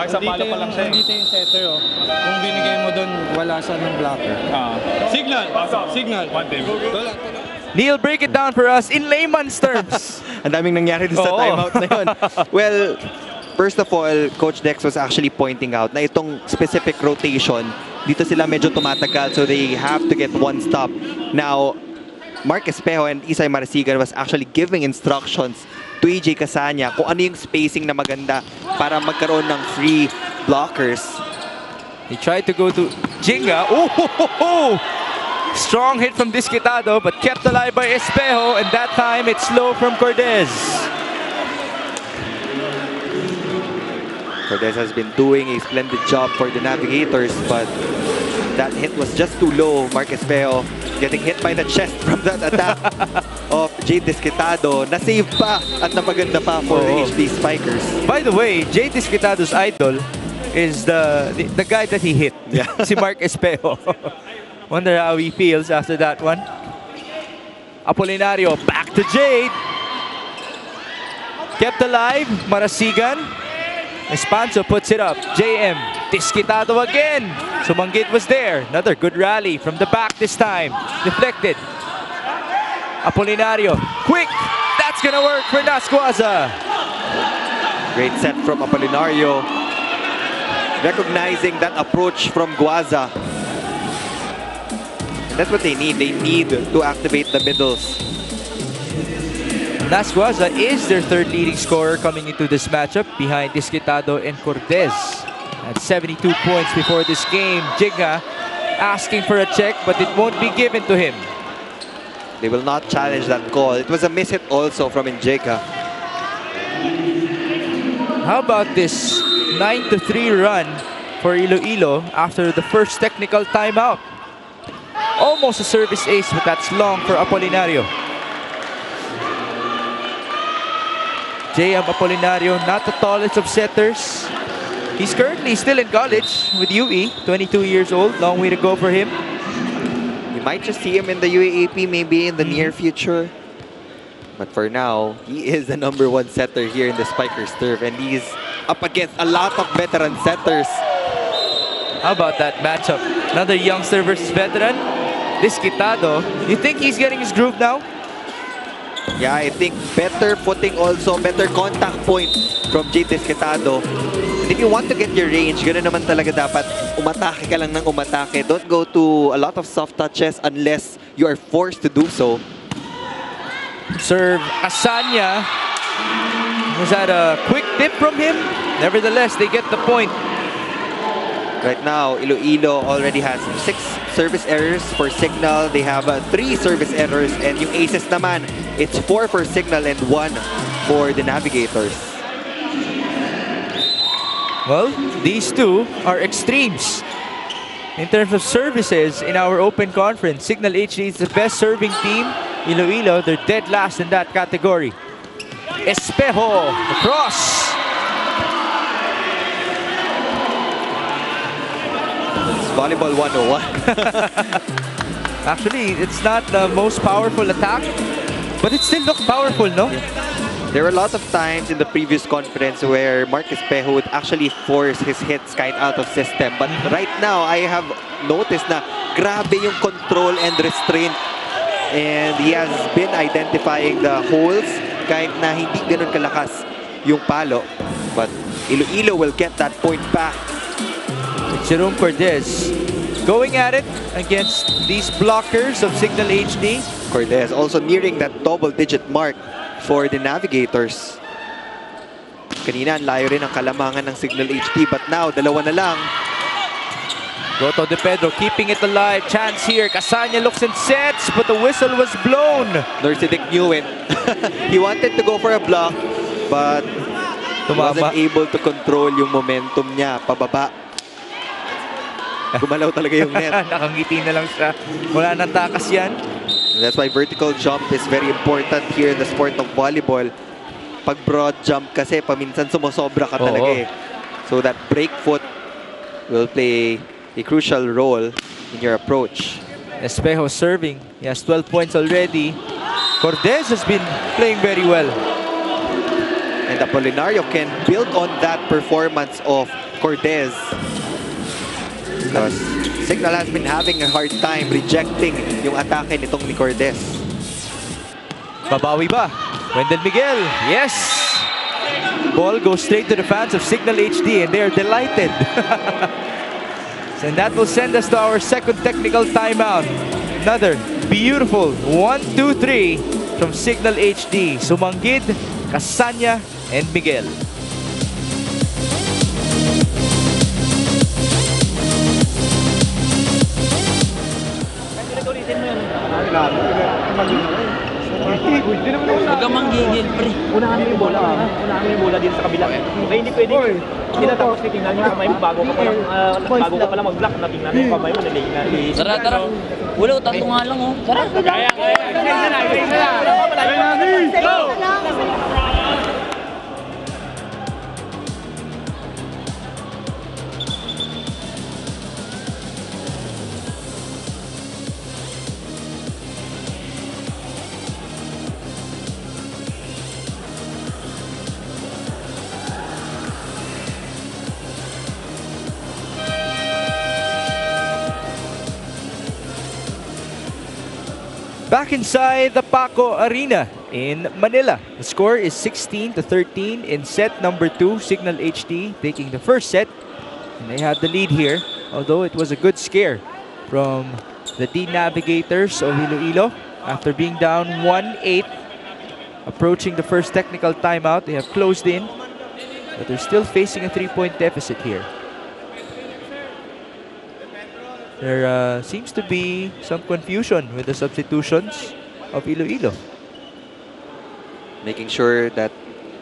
Nakisapalo pa lang siya eh. Dito yung setter, oh. Kung binigay mo doon, wala sa ng blocker. Signal! Signal! One thing. Neil, break it down for us in layman's terms. Ang daming nangyari dun sa Oo. timeout na yun. Well, first of all, Coach Dex was actually pointing out na itong specific rotation, dito sila medyo tumatagal, so they have to get one stop. Now, Mark Espejo and Isay Marasigan was actually giving instructions to EJ Casanya kung ano yung spacing na maganda para magkaroon ng free blockers. He tried to go to Jinga. Oh! Strong hit from Disquitado, but kept alive by Espejo, and that time it's low from Cortez. Cortez has been doing a splendid job for the Navigators, but that hit was just too low. Mark Espejo getting hit by the chest from that attack of Jay Disquitado. Na-save pa at napaganda pa for the HD Spikers. By the way, Jay Disquitado's idol is the guy that he hit. Yeah. Si Mark Espejo. Wonder how he feels after that one. Apolinario back to Jade. Kept alive, Marasigan. Espanso puts it up. JM, Disquitado again. Sumanggit was there. Another good rally from the back this time. Deflected. Apolinario, quick. That's gonna work for Nasquaza. Great set from Apolinario. Recognizing that approach from Guaza. And that's what they need. They need to activate the middles. Nasquaza is their third leading scorer coming into this matchup behind Disquitado and Cortez. At 72 points before this game, Jigga asking for a check, but it won't be given to him. They will not challenge that call. It was a miss hit also from Njeka. How about this 9-3 run for Iloilo after the first technical timeout? Almost a service ace, but that's long for Apolinario. J.M. Apolinario, not the tallest of setters. He's currently still in college with UE, 22 years old. Long way to go for him. You might just see him in the UAAP maybe in the near future. But for now, he is the #1 setter here in the Spikers turf, and he's up against a lot of veteran setters. How about that matchup? Another youngster versus veteran. Disquitado. You think he's getting his groove now? Yeah, I think better footing also, better contact point from Jay Disquitado. And if you want to get your range, ganoon naman talaga dapat umatake ka lang ng umatake. Don't go to a lot of soft touches unless you are forced to do so. Serve Asanya. Was that a quick tip from him? Nevertheless, they get the point. Right now, Iloilo already has 6 service errors for Signal. They have 3 service errors, and yung aces naman, it's 4 for Signal and 1 for the Navigators. Well, these two are extremes. In terms of services in our open conference, Signal HD is the best serving team Iloilo, they're dead last in that category. Espejo, the cross. It's volleyball 101. Actually, it's not the most powerful attack, but it still looks powerful, no? There were a lot of times in the previous conference where Mark Espejo would actually force his hits kind out of system. But right now, I have noticed na grabe yung control and restraint. And he has been identifying the holes kahit na hindi ganun kalakas yung palo. But Iloilo will get that point back. Jerome Cortez going at it against these blockers of Signal HD. Cortez also nearing that double-digit mark for the Navigators. Kanina, ang layo rin ang kalamangan ng Signal HD, but now, dalawa na lang. Goto de Pedro keeping it alive. Chance here. Casanya looks and sets, but the whistle was blown. Norcidic knew it. He wanted to go for a block, but wasn't able to control yung momentum niya pababa. Gumalaw talaga yung net. Nakangiti na lang siya. Wala nang takas yan. That's why vertical jump is very important here in the sport of volleyball. Pag broad jump kasi, paminsan sumusobra ka talaga eh. So that break foot will play a crucial role in your approach. Espejo serving. He has 12 points already. Cortez has been playing very well. And Apolinario can build on that performance of Cortez. Because Signal has been having a hard time rejecting yung atake nitong ni Cortez. Babawi ba? Wendell Miguel. Yes! Ball goes straight to the fans of Signal HD and they are delighted. And that will send us to our second technical timeout. Another beautiful 1-2-3 from Signal HD. Sumanggid, Casanya, and Miguel. Huwag kang manggigil, pre. Unahan mo yung bola. Unahan mo yung bola dito sa kabila. Kaya hindi pwede. Hindi na tapos titingnan yung kamay mo bago ka pala mag-block. Natingnan mo yung kamay mo. Tara, tara. Wala, tatlo nga lang, oh. Tara, kaya. Go! Back inside the Paco Arena in Manila. The score is 16-13 in set number 2. Signal HD taking the first set. And they have the lead here. Although it was a good scare from the D Navigators of Iloilo. After being down 1-8. Approaching the first technical timeout. They have closed in. But they're still facing a 3-point deficit here. There seems to be some confusion with the substitutions of Iloilo. Making sure that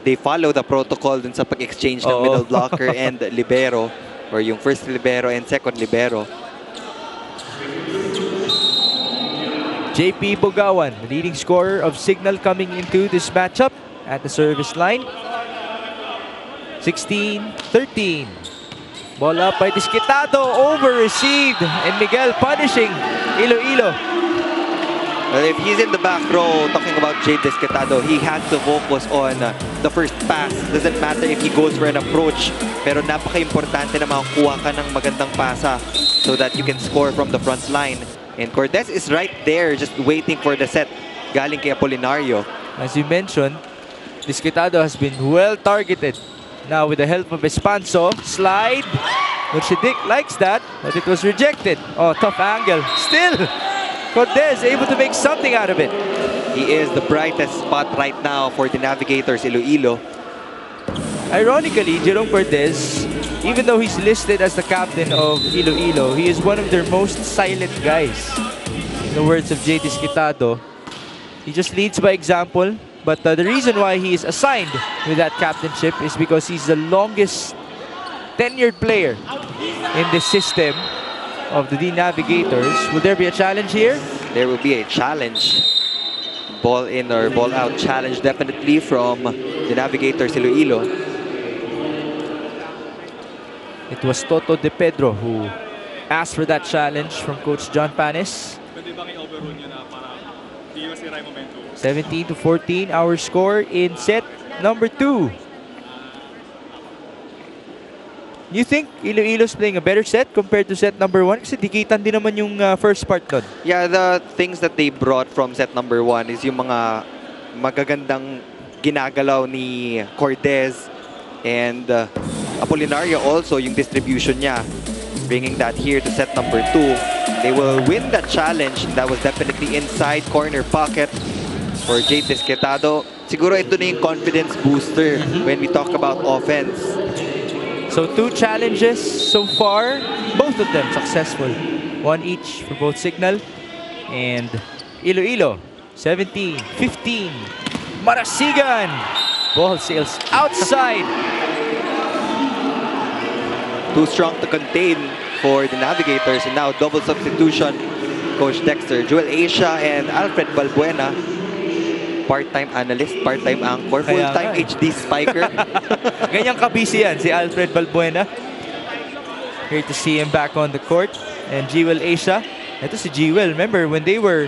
they follow the protocol dun sa pag-exchange ng middle blocker and libero, or yung first libero and second libero. JP Bogawan, the leading scorer of Signal, coming into this matchup at the service line. 16-13. Ball up by Disquitado, over-received, and Miguel punishing Iloilo. Well, if he's in the back row talking about Jade Disquitado, he has to focus on the first pass. Doesn't matter if he goes for an approach, pero napaka-importante na makakuha ka ng magandang pasa so that you can score from the front line. And Cortez is right there just waiting for the set galing kay Apolinario. As you mentioned, Disquitado has been well targeted. Now with the help of Espanso, slide. Norcidic likes that, but it was rejected. Oh, tough angle. Still, Cortez able to make something out of it. He is the brightest spot right now for the Navigators Iloilo. Ironically, Jerome Cortez, even though he's listed as the captain of Iloilo, he is one of their most silent guys. In the words of J. Disquitado, he just leads by example. But the reason why he is assigned with that captainship is because he's the longest tenured player in the system of the D Navigators. Will there be a challenge here? There will be a challenge. ball in or ball out challenge definitely from the Navigators Iloilo. It was Toto De Pedro who asked for that challenge from Coach John Panis. Pwede bang i-overrun nyo na para di masira yung momentum? 17-14, our score in set number 2. You think Iloilo's playing a better set compared to set number 1? Kasi dikitan din naman yung first part nun. Yeah, the things that they brought from set number 1 is yung mga magagandang ginagalaw ni Cortez and Apolinario also, yung distribution niya. Bringing that here to set number 2. They will win that challenge. That was definitely inside corner pocket for Jade Desquetado. Siguro ito na yung confidence booster when we talk about offense. So 2 challenges so far, both of them successful. 1 each for both Signal and Iloilo. 17-15. Marasigan. Ball sails outside. Too strong to contain for the Navigators, and now double substitution. Coach Dexter, Joel Asia and Alfred Balbuena. Part-time analyst, part-time anchor, full-time HD spiker. Ganyang kabisi yan, si Alfred Balbuena. Here to see him back on the court. And Joel Asia. Ito si Joel. Remember, when they were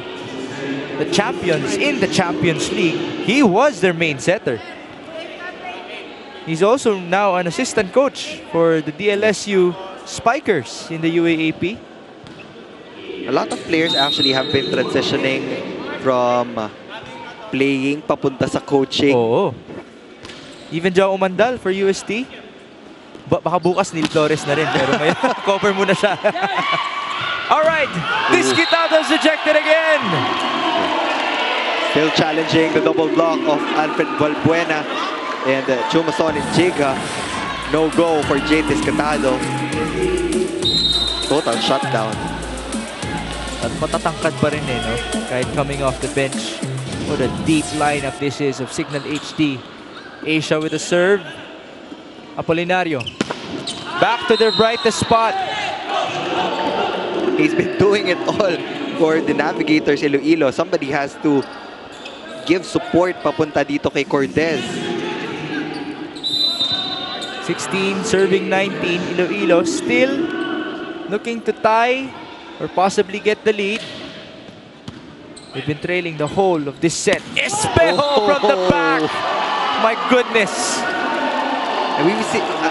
the champions in the Champions League, he was their main setter. He's also now an assistant coach for the DLSU Spikers in the UAAP. A lot of players actually have been transitioning from playing papunta sa coaching. Oo. Even Jao Umandal for UST. Baka bukas Neil Flores na rin, pero ngayon cover muna siya. Alright, Desquetado's ejected again. Still challenging the double block of Alfred Balbuena and Chumason and Jiga. No go for Jade Desquetado. Total shutdown. At matatangkad pa rin no? Kahit coming off the bench. What a deep lineup this is of Signal HD. Asia with a serve. Apolinario. Back to their brightest spot. He's been doing it all for the Navigators Iloilo. Somebody has to give support papunta dito kay Cortez. 16 serving 19. Iloilo still looking to tie or possibly get the lead. They've been trailing the whole of this set. Espejo from the back. My goodness.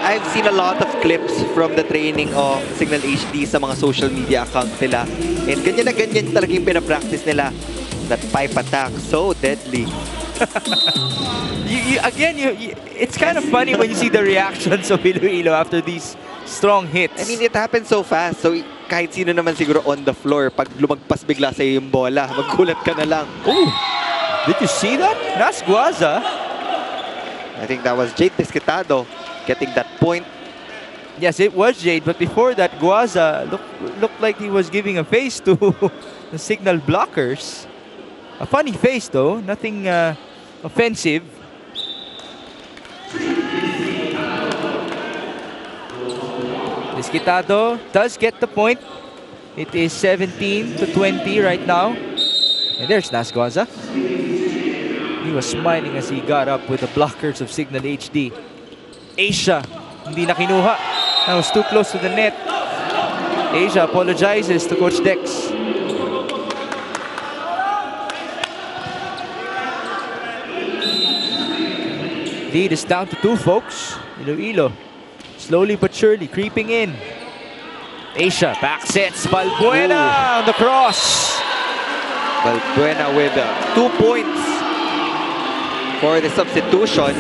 I've seen a lot of clips from the training of Signal HD sa mga social media account nila. And ganyan na ganyan talaga yung pinapractice nila. That pipe attack, so deadly. It's kind of funny when you see the reactions of Iloilo after these strong hits. I mean, it happens so fast. So kahit sino naman siguro on the floor, pag lumagpas bigla sa yung bola, magkulat ka na lang. Ooh, did you see that? Nas Guaza. I think that was Jade Desquetado getting that point. Yes, it was Jade, but before that, Guaza looked like he was giving a face to the Signal blockers. A funny face though, nothing offensive. Desquetado does get the point. It is 17-20 right now. And there's Nasguaza. He was smiling as he got up with the blockers of Signal HD. Asia, hindi na kinuha. That was too close to the net. Asia apologizes to Coach Dex. Lead is down to 2, folks. Iloilo slowly but surely creeping in. Asia back sets Balbuena on the cross. Balbuena with 2 points for the substitution.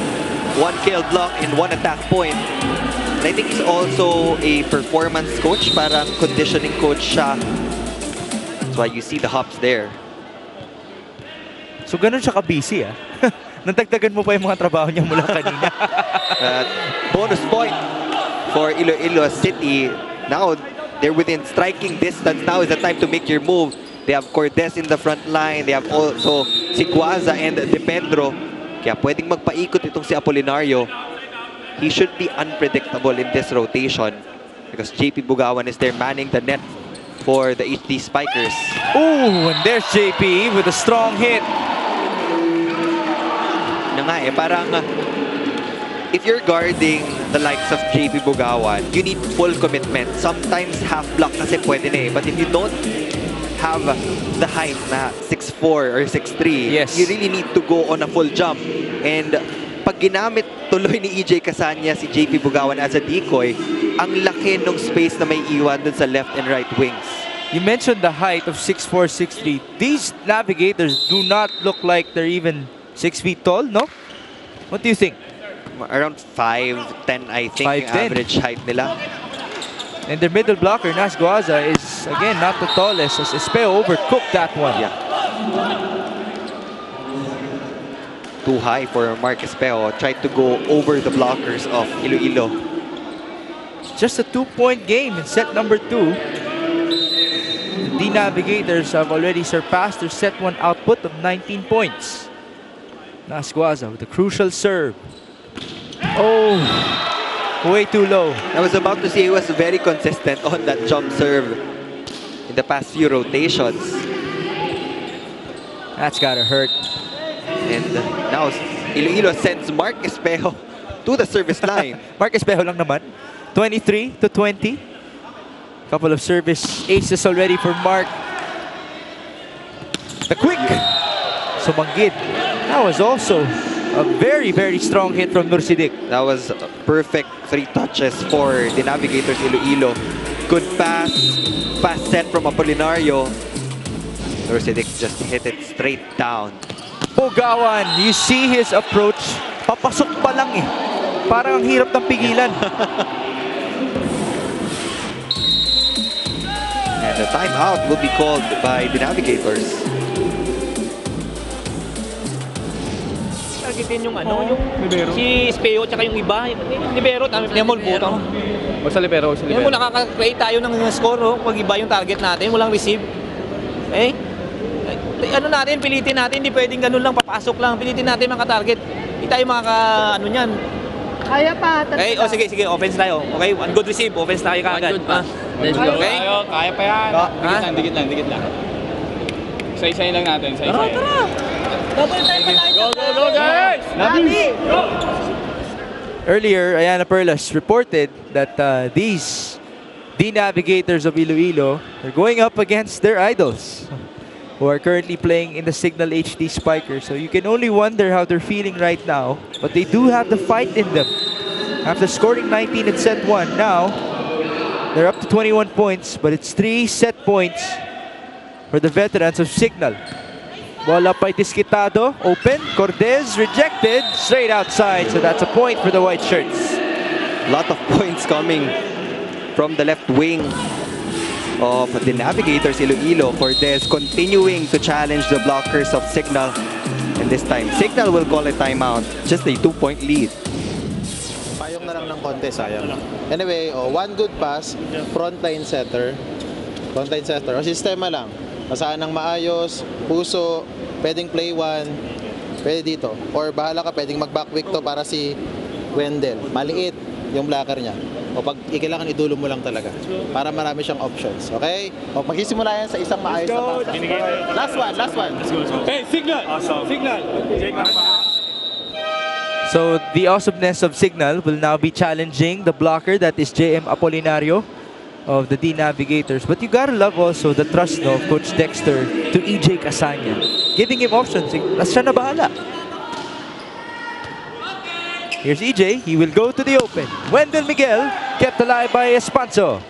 1 kill block and 1 attack point. And I think he's also a performance coach, parang conditioning coach siya. That's why you see the hops there. So ganun siya ka-busy Nagdagdagan mo pa yung mga trabaho niya mula kanina. Bonus point for Iloilo City. Now they're within striking distance. Now is the time to make your move. They have Cortez in the front line. They have also si Guaza and De Pedro. Kaya pwedeng magpaikot itong si Apolinario. He should be unpredictable in this rotation because JP Bugawan is there manning the net for the HD Spikers. Ooh, and there's JP with a strong hit. na nga eh. Parang if you're guarding the likes of JP Bugawan, you need full commitment. Sometimes half block kasi pwede na eh. But if you don't have the height na 6'4 or 6'3, yes, you really need to go on a full jump. And pag ginamit tuloy ni EJ Casanya si JP Bugawan as a decoy, ang laki ng space na may iwan dun sa left and right wings. You mentioned the height of 6'4", 6'3". These Navigators do not look like they're even 6 feet tall, no? What do you think? Around 5'10", I think, 5'10". yung average height nila. And their middle blocker, Nas Guaza, is, again, not the tallest, as Espeo overcooked that one. Yeah. Too high for Mark Espeo. Tried to go over the blockers of Iloilo. Just a 2-point game in set number 2. The Navigators have already surpassed their set 1 output of 19 points. Nas Guaza with a crucial serve. Oh, way too low. I was about to say he was very consistent on that jump serve in the past few rotations. That's gotta hurt. And now Iloilo sends Mark Espejo to the service line. Mark Espejo lang naman. 23-20. Couple of service aces already for Mark. The quick sumanggit. That was also a very, very strong hit from Nursidik. That was perfect 3 touches for the Navigators Iloilo. Good pass. Fast set from Apolinario. Nursidik just hit it straight down. Bugawan, you see his approach. Papasok pa lang eh. Parang ang hirap ng pigilan. And the timeout will be called by the Navigators. Targetin yung ano, yung si Espeo tsaka yung iba. Yung libero, Nemol po. O sa libero, sa Yan libero. mo, nakaka-create tayo ng score, no? Pag iba yung target natin, walang receive. Eh? Ano natin, pilitin natin, hindi pwedeng ganun lang, papasok lang. Pilitin natin maka-target. Hindi tayo ano niyan. Kaya pa. Okay, o sige, offense tayo. Okay, one good receive, offense tayo kagad. One good pass. Let's go. Okay? Kaya pa yan. Dikit lang. Isa-isayin lang natin. Isa-isayin. Tara! Double time pa tayo. Go, guys! Earlier, Ayana Perlas reported that the Navigators of Iloilo are going up against their idols, who are currently playing in the Signal HD Spikers. So you can only wonder how they're feeling right now. But they do have the fight in them. After scoring 19 in set 1, now they're up to 21 points. But it's 3 set points for the veterans of Signal. Bola by Disquitado, open. Cortez rejected, straight outside. So that's a point for the white shirts. A lot of points coming from the left wing of the Navigators Iloilo. Cortez continuing to challenge the blockers of Signal. And this time, Signal will call a timeout. Just a 2-point lead. Payong na lang ng konti, sayang. Anyway, one good pass, frontline setter. Frontline setter. O sistema lang. Pasahan ng maayos, puso, pwedeng play one, pwede dito. Or bahala ka, pwedeng mag-backwick to para si Wendell. Maliit yung blocker niya. O pag kailangan idulo mo lang talaga. Para marami siyang options. Okay? O magsisimula yan sa isang maayos na pasa. Last one. Hey, Signal! Signal! So the awesomeness of Signal will now be challenging the blocker, that is JM Apolinario of the D Navigators. But you gotta love also the trust of Coach Dexter to EJ Casanya, giving him options. Siya na bahala. Here's EJ. He will go to the open. Wendell Miguel kept alive by Espanso.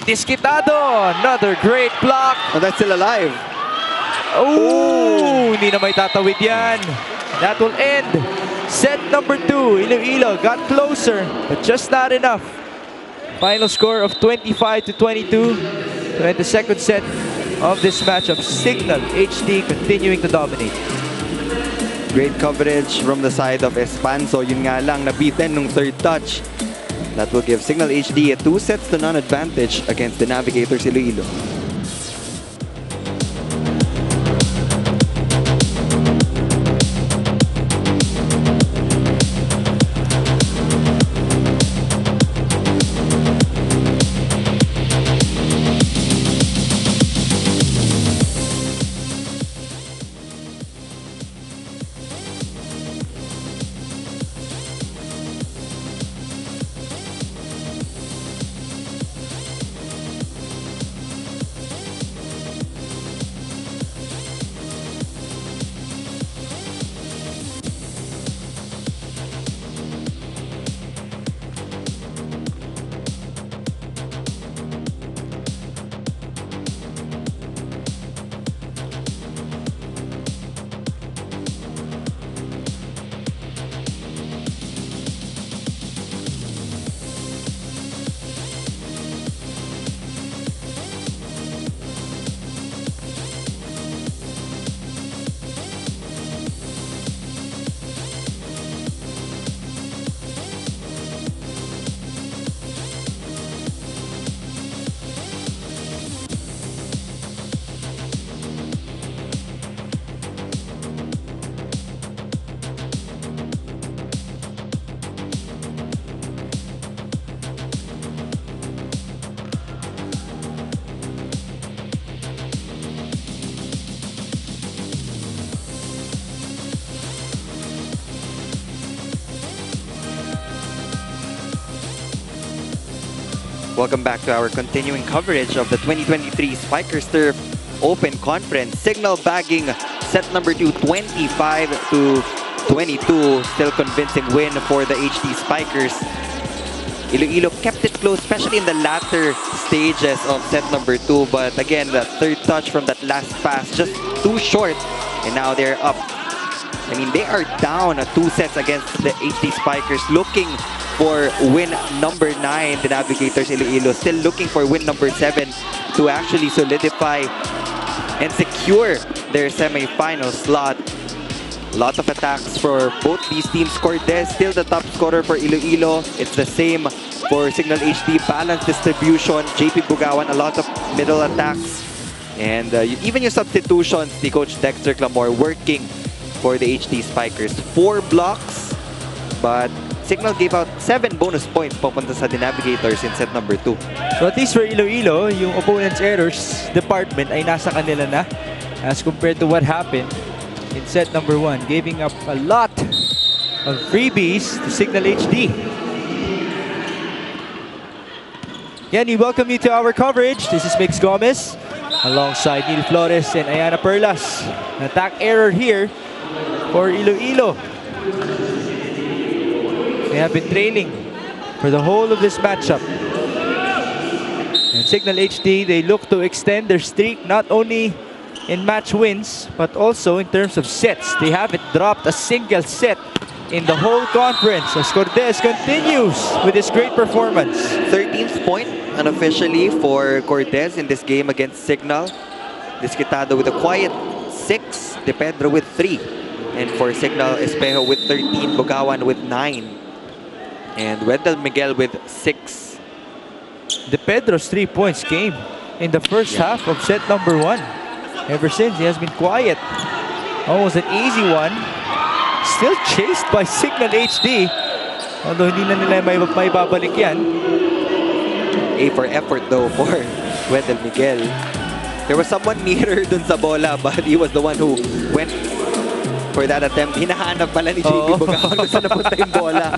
Disquitado, another great block. Oh, that's still alive. Oh, hindi na may tatawid yan. That will end set number 2. Iloilo got closer, but just not enough. Final score of 25-22 to end the second set of this matchup. Signal HD continuing to dominate. Great coverage from the side of Espanso. Yun nga lang, nabitin nung third touch. That will give Signal HD a 2-0 advantage against the Navigators Iloilo. Welcome back to our continuing coverage of the 2023 Spikers Turf Open Conference. Signal bagging set number 2, 25-22. Still convincing win for the HD Spikers. Iloilo kept it close, especially in the latter stages of set number 2. But again, the third touch from that last pass, just too short. And now they're up. I mean, they are down 2 sets against the HD Spikers, looking for win number 9, the Navigators Iloilo. Still looking for win number 7 to actually solidify and secure their semi-final slot. Lot of attacks for both these teams. Cortez still the top scorer for Iloilo. It's the same for Signal HD. Balanced distribution. JP Bugawan, a lot of middle attacks. And even yung substitutions, the coach Dexter Clamore working for the HD Spikers. 4 blocks, but Signal gave out 7 bonus points papunta sa the Navigators in set number 2. So at least for Iloilo, yung opponent's errors department ay nasa kanila na as compared to what happened in set number 1, giving up a lot of freebies to Signal HD. Again, we welcome you to our coverage. This is Mix Gomez alongside Neil Flores and Ayana Perlas. An attack error here for Iloilo. They have been trailing for the whole of this matchup. And Signal HD, they look to extend their streak not only in match wins, but also in terms of sets. They haven't dropped a single set in the whole conference as Cortez continues with his great performance. 13th point unofficially for Cortez in this game against Signal. Disquitado with a quiet 6, De Pedro with 3. And for Signal, Espejo with 13, Bugawan with 9. And Wendell Miguel with 6. De Pedro's 3 points came in the first half of set number 1. Ever since, he has been quiet. Almost an easy one. Still chased by Signal HD. Although hindi na nila may babalik yan. A for effort though for Wendell Miguel. There was someone nearer dun sa bola, but he was the one who went for that attempt. Hinahanap pala ni JP Bugawan kung saan napunta yung bola.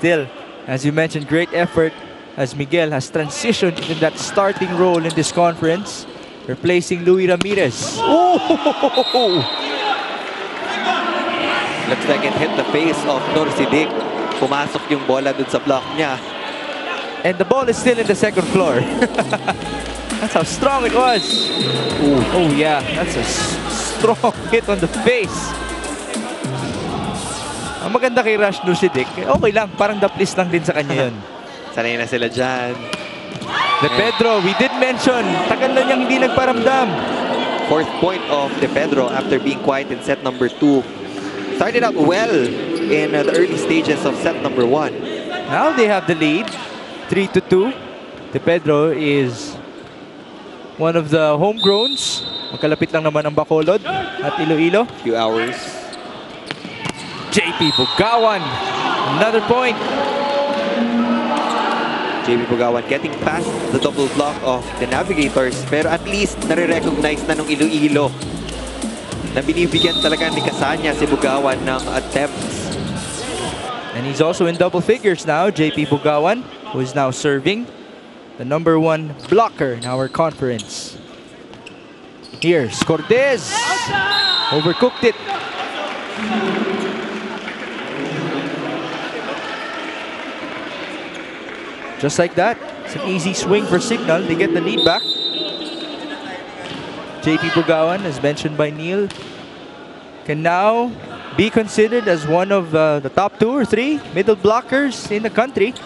Still, as you mentioned, great effort as Miguel has transitioned into that starting role in this conference, replacing Louis Ramirez. Oh! Looks like it hit the face of Norsidik. Pumasok yung bola dun sa block niya. And the ball is still in the second floor. That's how strong it was. Ooh. Oh yeah, that's a strong hit on the face. Ang maganda kay Rush Norsidik, okay lang, parang daplis lang din sa kanya yun. Sanay na sila dyan. De Pedro, we did mention, tagal na niyang hindi nagparamdam. 4th point of De Pedro after being quiet in set number 2. Started out well in the early stages of set number 1. Now they have the lead, 3-2. De Pedro is one of the homegrowns. Magkalapit lang naman ang Bacolod at Iloilo. Few hours. JP Bugawan, another point. JP Bugawan getting past the double block of the Navigators, pero at least nare-recognize na nung Iloilo na binibigyan talaga ni Casanya si Bugawan ng attempts. And he's also in double figures now, JP Bugawan, who is now serving the number 1 blocker in our conference. Here's Cortez. Overcooked it. Just like that, it's an easy swing for Signal. They get the lead back. JP Bugawan, as mentioned by Neil, can now be considered as one of the top 2 or 3 middle blockers in the country.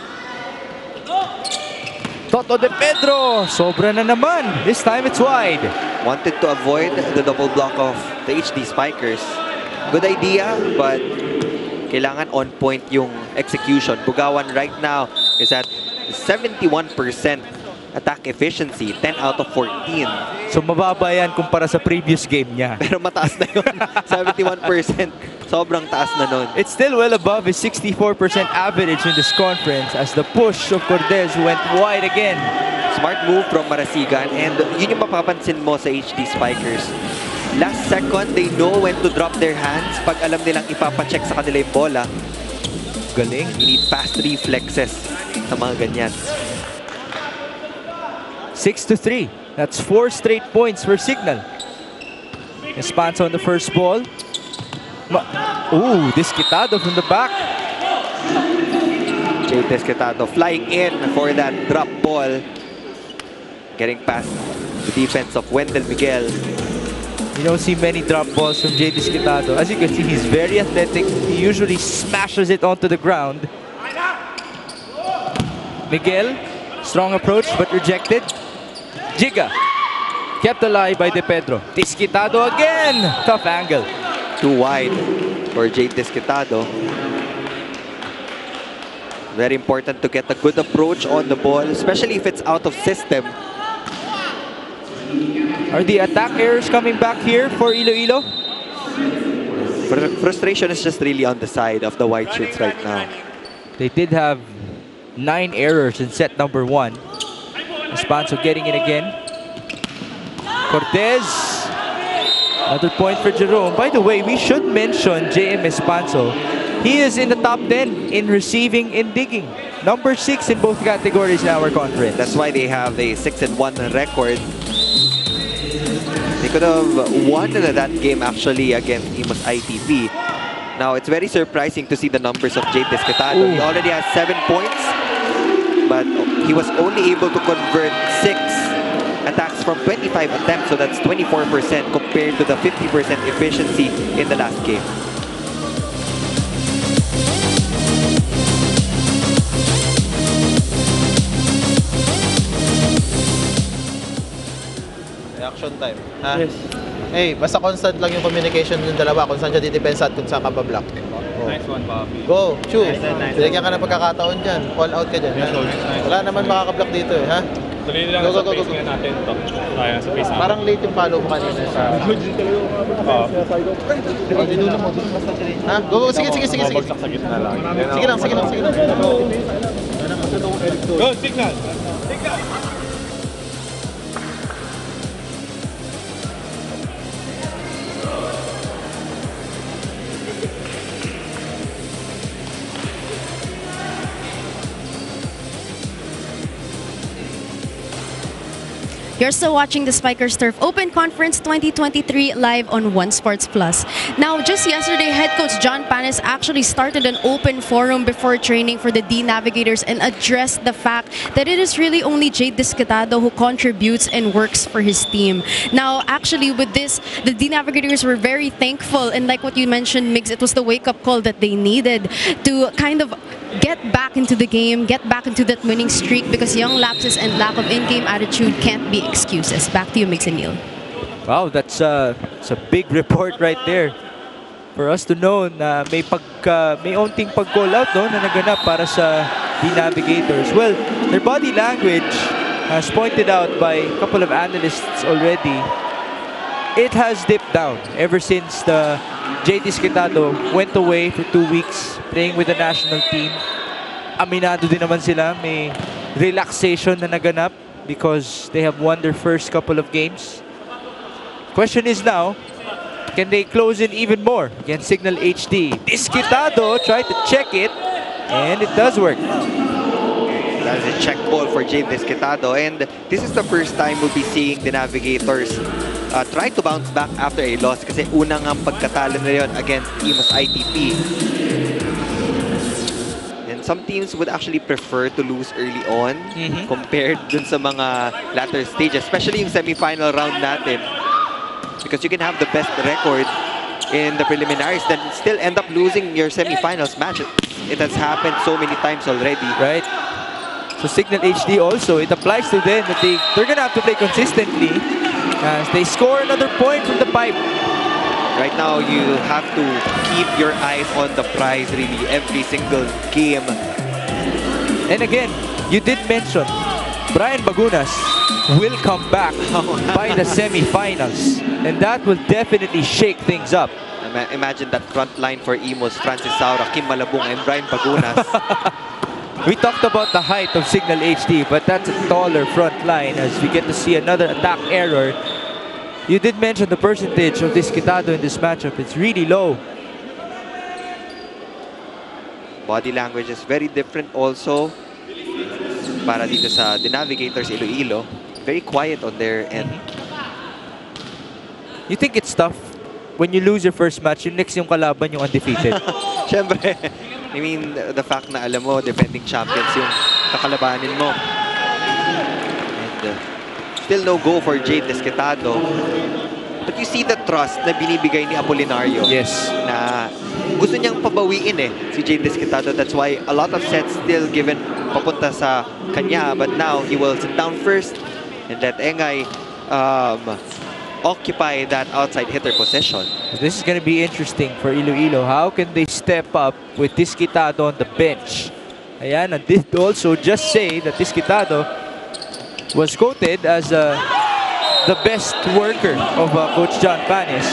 Toto De Pedro, sobra na naman. This time it's wide. Wanted to avoid the double block of the HD Spikers. Good idea, but kailangan on point yung execution. Bugawan right now is at 71% attack efficiency, 10 out of 14. So mababa yan kumpara sa previous game niya. Pero mataas na yun. 71%. Sobrang taas na nun. It's still well above his 64% average in this conference as the push of Cortez went wide again. Smart move from Marasigan, and yun yung mapapansin mo sa HD Spikers. Last second, they know when to drop their hands pag alam nilang ipapacheck sa kanila yung bola. Galing. You need fast reflexes. sa mga ganyan. 6-3. That's 4 straight points for Signal. Espanza on the first ball. Ooh, Desquitado from the back. Jay Desquitado flying in for that drop ball. Getting past the defense of Wendell Miguel. You don't see many drop balls from Jay Desquitado. As you can see, he's very athletic. He usually smashes it onto the ground. Miguel, strong approach but rejected. Giga, kept alive by De Pedro. Desquitado again! Tough angle. Too wide for Jay Desquitado. Very important to get a good approach on the ball, especially if it's out of system. Are the attack errors coming back here for Iloilo? Frustration is just really on the side of the White Shirts right now. They did have 9 errors in set number 1. Espanzo getting it again. Cortez. Another point for Jerome. By the way, we should mention JM Espanzo. He is in the top 10 in receiving and digging. Number 6 in both categories in our conference. That's why they have a 6-1 record. They could have won that game actually against Imus ITP. Now, it's very surprising to see the numbers of Jay Desquitado. He already has 7 points, but he was only able to convert 6 attacks from 25 attempts, so that's 24% compared to the 50% efficiency in the last game. Reaction time. Ha? Yes. Hey, basta constant lang yung communication ng dalawa kung saan siya didepensa at kung saan ka pa-block. Nice one, Bobby. Go, shoot. Nice. Bigyan ka ng pagkakataon dyan. All out ka dyan. Nice. Wala naman makaka-block dito eh, ha? Tuloy lang sa pace nga natin to. Sayang sa pace natin. Parang late yung follow mo kanina sa... Ha? Go, sige. Babagsak sa gitna lang. Sige lang. Go, signal! You're still watching the Spikers Turf Open Conference 2023 live on One Sports Plus. Now, just yesterday, head coach John Panis actually started an open forum before training for the D Navigators and addressed the fact that it is really only Jay Desquitado who contributes and works for his team. Now, actually, with this, the D Navigators were very thankful, and like what you mentioned, Migs, it was the wake-up call that they needed to kind of get back into the game, get back into that winning streak, because young lapses and lack of in-game attitude can't be excuses. Back to you, Mix and Neil. Wow, that's a big report right there. For us to know na may onting pag-call out no, na naganap para sa D Navigators. Well, their body language, as pointed out by a couple of analysts already, it has dipped down ever since the Jay Desquitado went away for 2 weeks playing with the national team. Aminado din naman sila, may relaxation na naganap because they have won their first couple of games. Question is now, can they close in even more against Signal HD? Desquitado tried to check it, and it does work. That's a check ball for Jay Desquitado, and this is the first time we'll be seeing the Navigators try to bounce back after a loss kasi unang ang pagkatalo na yun against Imus ITP. And some teams would actually prefer to lose early on compared dun sa mga latter stages, especially yung semi-final round natin. Because you can have the best record in the preliminaries, then still end up losing your semi-finals match. It has happened so many times already. Right. So Signal HD also, it applies to them that they're gonna have to play consistently as they score another point from the pipe. Right now, you have to keep your eyes on the prize really every single game. And again, you did mention Brian Bagunas will come back by the semi-finals, and that will definitely shake things up. Imagine that front line for Imus, Francis Saura, Kim Malabung, and Brian Bagunas. We talked about the height of Signal HD, but that's a taller front line as we get to see another attack error. You did mention the percentage of Desquitado in this matchup. It's really low. Body language is very different also. para dito sa the Navigators Iloilo. Very quiet on their end. You think it's tough when you lose your first match, yung next yung kalaban yung undefeated? Siyempre, I mean, the fact na alam mo, defending champions yung kakalabanin mo. And still no go for Jade Desquitado. But you see the trust na binibigay ni Apolinario. Yes. Na gusto niyang pabawiin si Jade Desquitado. That's why a lot of sets still given papunta sa kanya. But now, he will sit down first and let Engay occupy that outside hitter position. This is going to be interesting for Iloilo. How can they step up with Desquitado on the bench? Ayan, and did also just say that Desquitado was quoted as the best worker of Coach John Panis.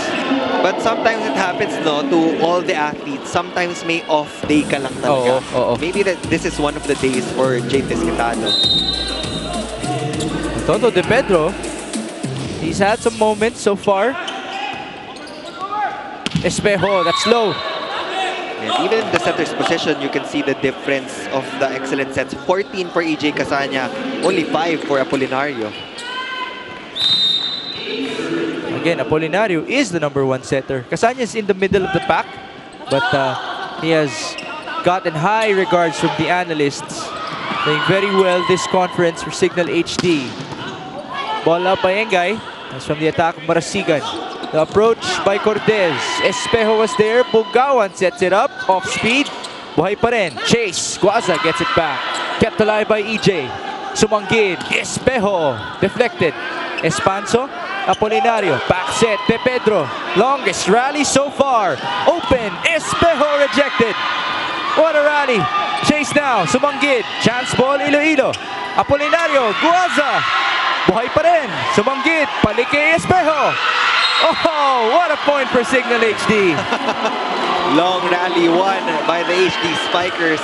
But sometimes it happens to all the athletes. Sometimes may off day ka lang talaga. Maybe that this is one of the days for Jade Desquitado. Toto De Pedro, he's had some moments so far. Espejo, that's low. And even in the setter's position, you can see the difference of the excellent sets. 14 for EJ Casanya, only 5 for Apolinario. Again, Apolinario is the #1 setter. Casanya is in the middle of the pack, but he has gotten high regards from the analysts. Playing very well this conference for Signal HD. Ball up by Engay. That's from the attack of Marasigan. The approach by Cortez. Espejo was there. Bugawan sets it up. Off speed. Buhay pa rin. Chase. Guaza gets it back. Kept alive by EJ. Sumanggid. Espejo. Deflected. Espanso. Apolinario. Back set. De Pedro. Longest rally so far. Open. Espejo rejected. What a rally. Chase now. Sumanggid. Chance ball Iloilo. Apolinario. Guaza. Buhay pa rin. Sumanggit. Balik kay Espejo. Oh, what a point for Signal HD. Long rally won by the HD Spikers.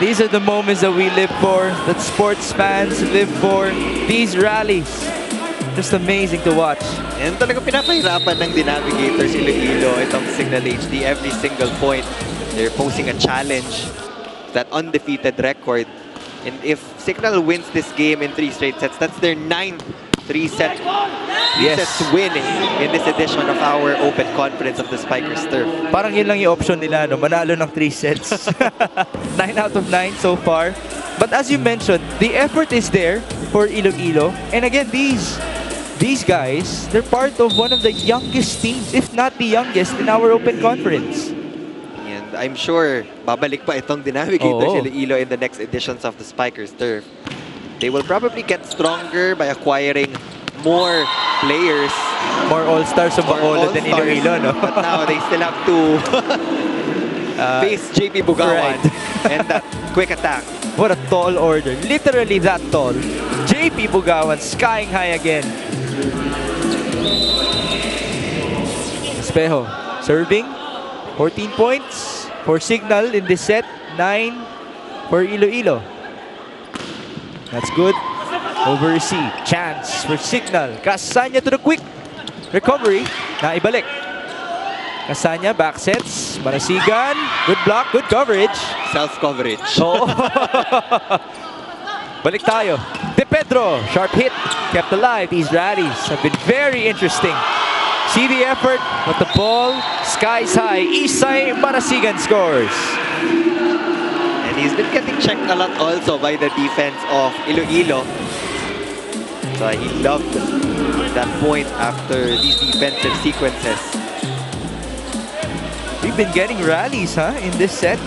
These are the moments that we live for, that sports fans live for. These rallies. Just amazing to watch. And talagang pinapahirapan ng the Navigators Iloilo itong Signal HD every single point. They're posing a challenge, that undefeated record. And if Signal wins this game in 3 straight sets, that's their 9th 3-set sets win in this edition of our Open Conference of the Spikers Turf. Parang yun lang yung option nila, no? Manalo ng 3 sets. 9 out of 9 so far. But as you mentioned, the effort is there for Iloilo. And again, these guys, they're part of one of the youngest teams, if not the youngest, in our Open Conference. And I'm sure babalik pa itong the Navigators Iloilo in the next editions of the Spikers Turf. They will probably get stronger by acquiring more players. More all-stars of Bacolod than Iloilo, no? But now they still have to face JP Bugawan and that quick attack. What a tall order. Literally that tall. JP Bugawan skying high again. Espejo serving. 14 points for Signal in this set. 9 for Iloilo. That's good. Over receive. Chance for Signal. Casanya to the quick recovery. Naibalik. Casanya back sets. Marasigan. Good block. Good coverage. Self-coverage. Oo. Balik tayo. De Pedro. Sharp hit. Kept alive. These rallies have been very interesting. See the effort, but the ball skies high. Isay Marasigan scores. And he's been getting checked a lot also by the defense of Iloilo. So he loved that point after these defensive sequences. We've been getting rallies, in this set.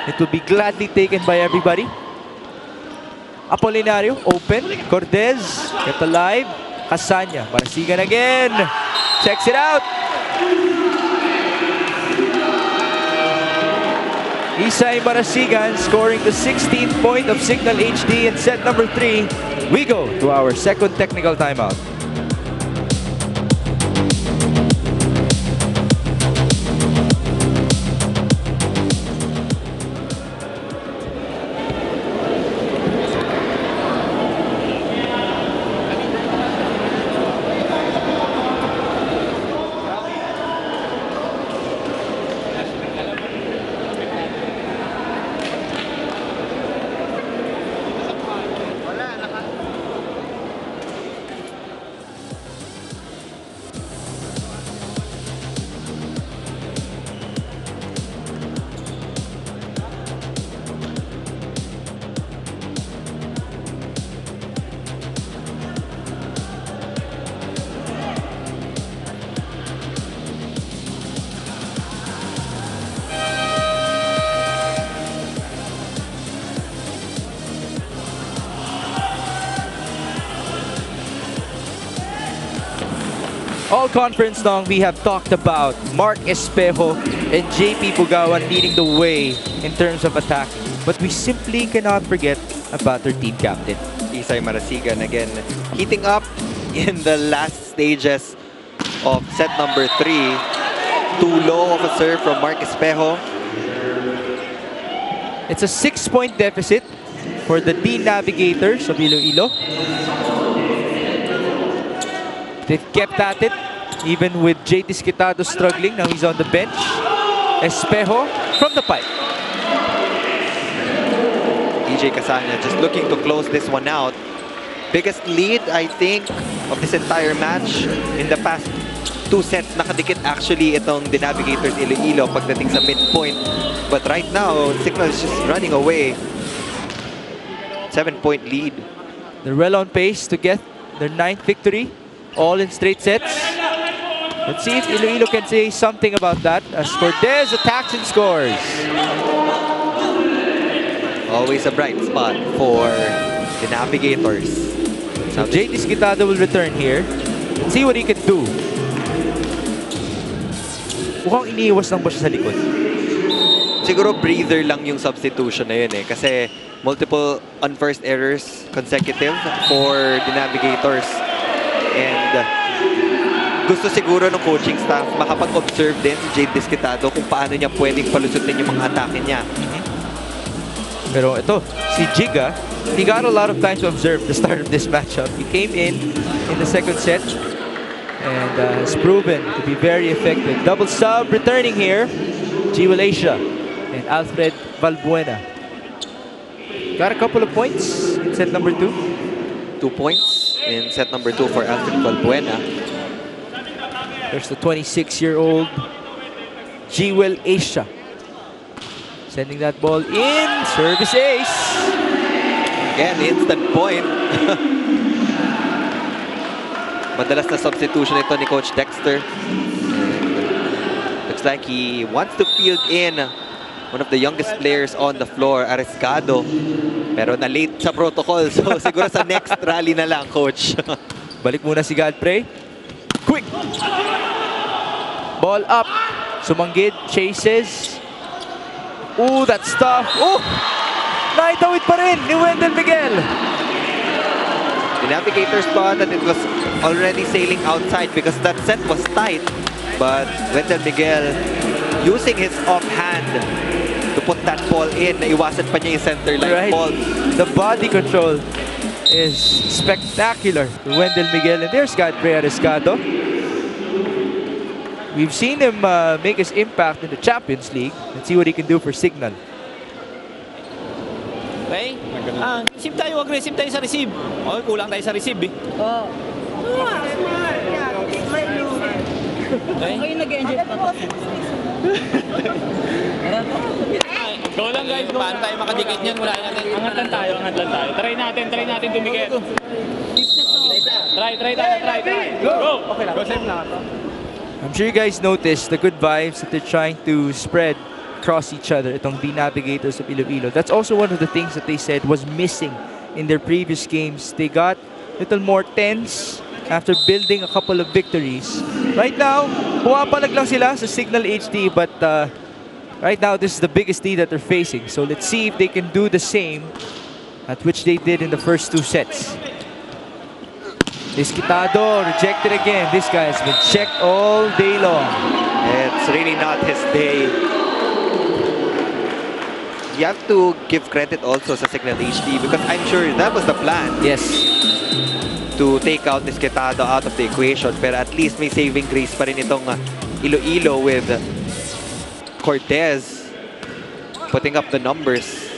It will be gladly taken by everybody. Apolinario, open. Cortez, kept alive. Casanya, Marasigan again. Checks it out. Isay Marasigan scoring the 16th point of Signal HD in set number 3. We go to our second technical timeout. All conference long, we have talked about Mark Espejo and JP Pugawan leading the way in terms of attack. But we simply cannot forget about their team captain. Isay Marasigan again heating up in the last stages of set number 3. Too low of a serve from Mark Espejo. It's a 6-point deficit for the D Navigators of Iloilo. They've kept at it, even with JT Skitado struggling. Now he's on the bench. Espejo from the pipe. EJ Casanya just looking to close this one out. Biggest lead, I think, of this entire match. In the past 2 sets, nakadikit actually itong the Navigators Iloilo pagdating sa midpoint. But right now, Signal is just running away. 7-point lead. They're well on pace to get their 9th victory, all in straight sets. Let's see if Iloilo can say something about that as Cortez attacks and scores. Always a bright spot for the Navigators. So JT Skitado will return here. Let's see what he can do. Mukhang iniiwas lang ba siya sa likod? Siguro breather lang yung substitution na yun eh. Kasi multiple unforced errors consecutive for the Navigators. And gusto siguro ng coaching staff makapag-observe din si JT Skitado kung paano niya pwedeng palusutin yung mga atake niya. Pero ito, si Giga, he got a lot of time to observe the start of this matchup. He came in the second set and has proven to be very effective. Double sub returning here, Jewel Asia and Alfred Valbuena. Got a couple of points in set number 2. 2 points in set number 2 for Alfred Valbuena. There's the 26-year-old Jewel Asia. Sending that ball in, service ace. Again, instant point. Madalas na substitution ito ni Coach Dexter. Looks like he wants to field in one of the youngest players on the floor, Arescado. Pero na-late sa protocol, so siguro sa next rally na lang, Coach. Balik muna si Godfrey. Quick! Ball up. Sumanggid, chases. Ooh, that stuff. Oh! Naitawid pa rin ni Wendell Miguel. The Navigators thought that it was already sailing outside because that set was tight. But Wendell Miguel using his offhand to put that ball in. Naiwasan pa niya yung center line ball. The body control is spectacular to Wendell Miguel. And there's Godfrey Arescado. We've seen him make his impact in the Champions League. Let's see what he can do for Signal. Okay? Aggressive tayo sa receive. Okay, kulang tayo sa receive eh. Okay? Go lang guys, go Paano tayo makadikit niyan? Wala natin. Angat lang tayo. Try natin dumikit. Try. Go! Okay lang. Go save na ito. I'm sure you guys noticed the good vibes that they're trying to spread across each other. Itong the Navigators of Iloilo. That's also one of the things that they said was missing in their previous games. They got a little more tense after building a couple of victories. Right now, pumapalag lang sila sa Signal HD, but right now this is the biggest lead that they're facing. So let's see if they can do the same at which they did in the first 2 sets. Skitado rejected again. This guy has been checked all day long. It's really not his day. You have to give credit also sa Signal HD because I'm sure that was the plan. Yes. To take out Skitado out of the equation. Pero at least may saving grace pa rin itong Iloilo with Cortez putting up the numbers.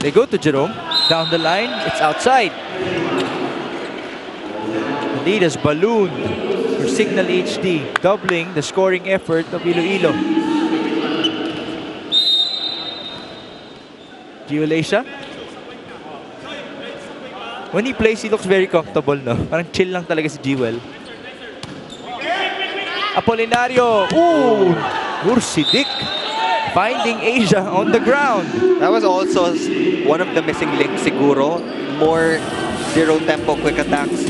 They go to Jerome. Down the line. It's outside. The lead is ballooned for Signal HD, doubling the scoring effort of Iloilo. Jewel Asia. When he plays, he looks very comfortable, no? Parang chill lang talaga si Jewel. Apolinario. Ooh! Ursidik finding Asia on the ground. That was also one of the missing links siguro. More zero tempo quick attacks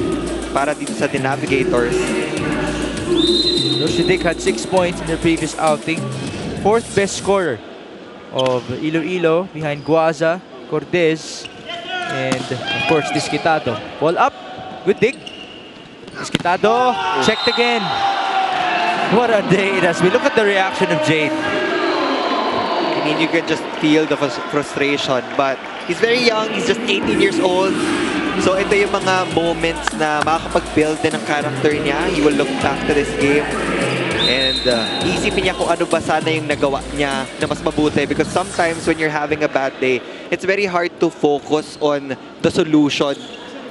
para dito sa The Navigators. Roshidik had 6 points in their previous outing. 4th best scorer of Iloilo behind Guaza, Cortez, and of course Disquitado. Ball up, good dig. Disquitado, checked again. What a day it has been. Look at the reaction of Jade. I mean, you can just feel the frustration, but he's very young. He's just 18 years old. So ito yung mga moments na makakapag-build din ng character niya. He will look back to this game and iisipin niya kung ano ba sana yung nagawa niya na mas mabuti, because sometimes when you're having a bad day, it's very hard to focus on the solution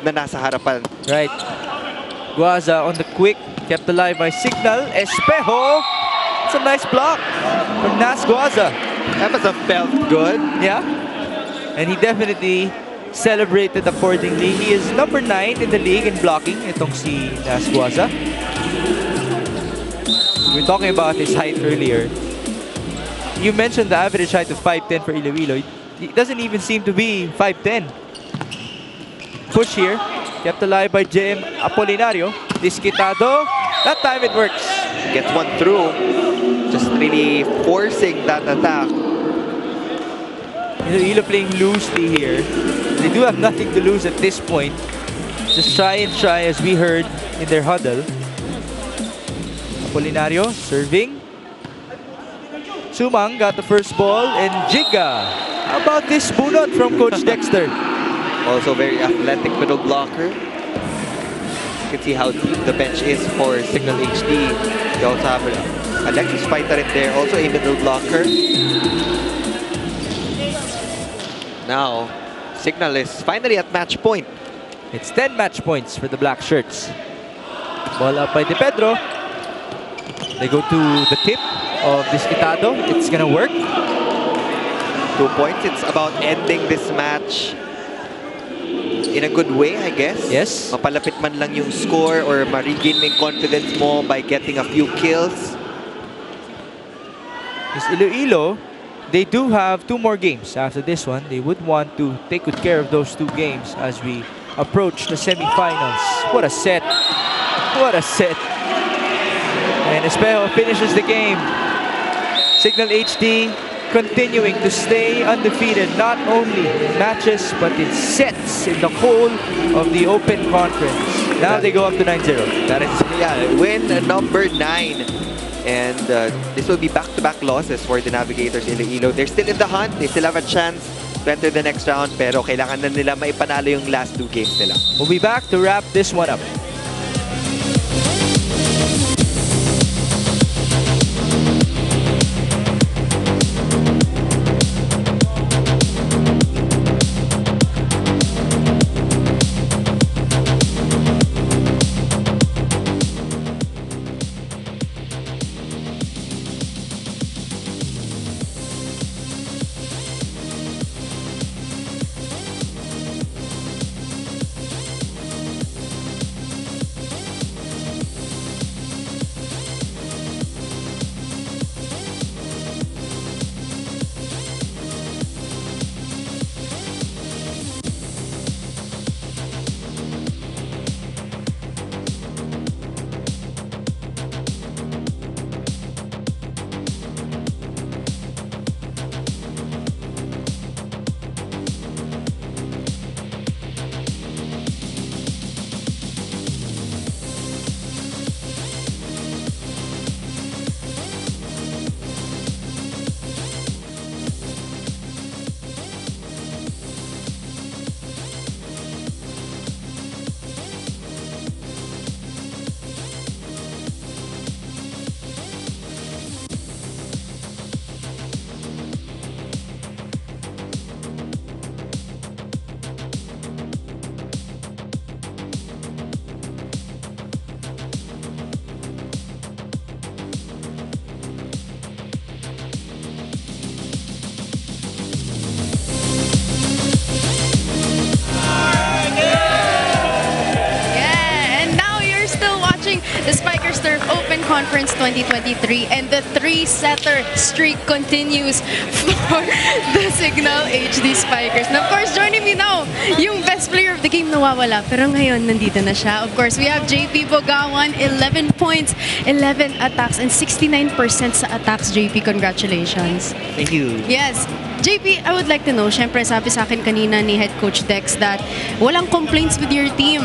na nasa harapan. Right. Guaza on the quick, kept alive by Signal. Espejo! It's a nice block from Nas Guaza. That must have felt good. Yeah. And he definitely celebrated accordingly. He is number 9 in the league in blocking, itong si Nas Guaza. We were talking about his height earlier. You mentioned the average height of 5'10 for Iloilo. He doesn't even seem to be 5'10. Push here. Kept alive by JM Apolinario. Disquitado. That time it works. Gets one through. Just really forcing that attack. Iloilo playing loosely here. They do have nothing to lose at this point. Just try and try, as we heard in their huddle. Apolinario serving. Sumang got the first ball, and Jiga. How about this bunot from Coach Dexter? Also very athletic middle blocker. You can see how deep the bench is for Signal HD. They also have Alexis Fighter in there, also a middle blocker. Now, Signal is finally at match point. It's 10 match points for the black shirts. Ball up by De Pedro. They go to the tip of Disquitado. It's gonna work. 2 points. It's about ending this match in a good way, I guess. Yes. Mapalapit man lang yung score or ma-regain mo yung confidence mo by getting a few kills. Because Iloilo, they do have 2 more games after this one. They would want to take good care of those 2 games as we approach the semifinals. What a set. What a set. And Espejo finishes the game. Signal HD continuing to stay undefeated, not only in matches, but in sets in the whole of the Open Conference. Now they go up to 9-0. That is, yeah, win number 9. And this will be back-to-back losses for the Navigators Iloilo. They're still in the hunt. They still have a chance to enter the next round. Pero kailangan na nila maipanalo yung last 2 games nila. We'll be back to wrap this one up. Conference 2023, and the 3-setter streak continues for the Signal HD Spikers. And of course, joining me now, yung best player of the game nawawala, pero ngayon nandito na siya. Of course, we have JP Bogawan, 11 points, 11 attacks, and 69% sa attacks. JP, congratulations. Thank you. Yes. JP, I would like to know, syempre sabi sa akin kanina ni Head Coach Dex that walang complaints with your team.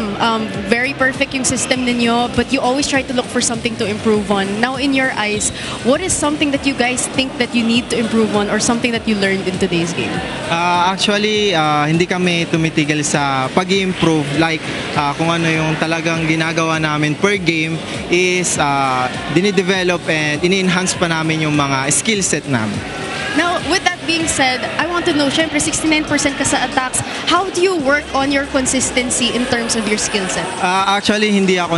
Very perfect yung system ninyo, but you always try to look for something to improve on. Now, in your eyes, what is something that you guys think that you need to improve on or something that you learned in today's game? Actually, hindi kami tumitigil sa pag-improve. Like, kung ano yung talagang ginagawa namin per game is dinidevelop and ini-enhance pa namin yung mga skill set namin. Now, with that being said, I want to know, syempre 69% ka sa attacks, how do you work on your consistency in terms of your skill set? Actually, hindi ako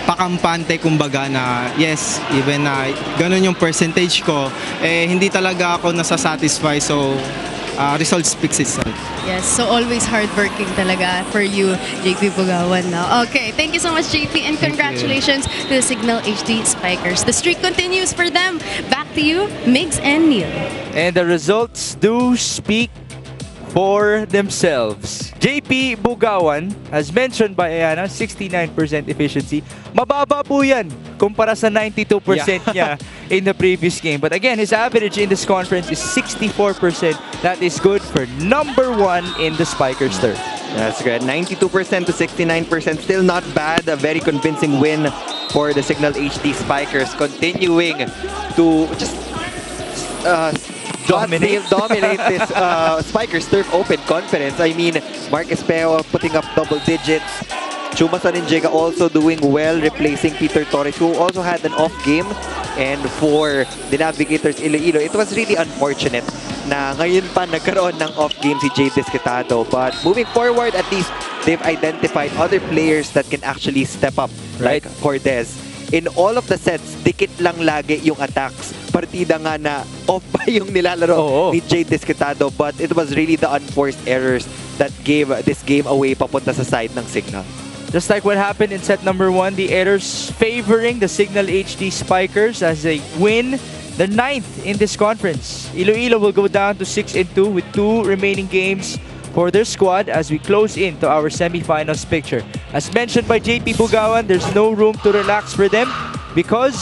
pakampante kumbaga na yes, even na ganun yung percentage ko, hindi talaga ako nasasatisfy, so results speaks itself. Yes, so always hardworking talaga for you, JP Bogawan now. Okay, thank you so much, JP, and congratulations to the Signal HD Spikers. The streak continues for them. Back to you, Migs and Neil. And the results do speak for themselves. JP Bogawan, as mentioned by Ayana, 69% efficiency. Mababa po yan kumpara sa 92% niya in the previous game. But again, his average in this conference is 64%. That is good for #1 in the Spikers turf. That's good. 92% to 69%. Still not bad. A very convincing win for the Signal HD Spikers. Continuing to just dominate this Spikers Turf Open Conference. I mean, Mark Espejo putting up double digits. Chuma Saninjega also doing well, replacing Peter Torres, who also had an off game. And for the Navigators Iloilo, it was really unfortunate na ngayon pa nagkaroon ng off game si Jay Desquitado. But moving forward, at least they've identified other players that can actually step up, like Cortez. In all of the sets, dikit lang lagi yung attacks. Partida nga na off pa yung nilalaro ni Jay Desquitado, but it was really the unforced errors that gave this game away papunta sa side ng Signal. Just like what happened in set #1, the errors favoring the Signal HD Spikers as they win the 9th in this conference. Iloilo will go down to 6-2 with 2 remaining games for their squad as we close into our semifinals picture. As mentioned by JP Bogawan, there's no room to relax for them because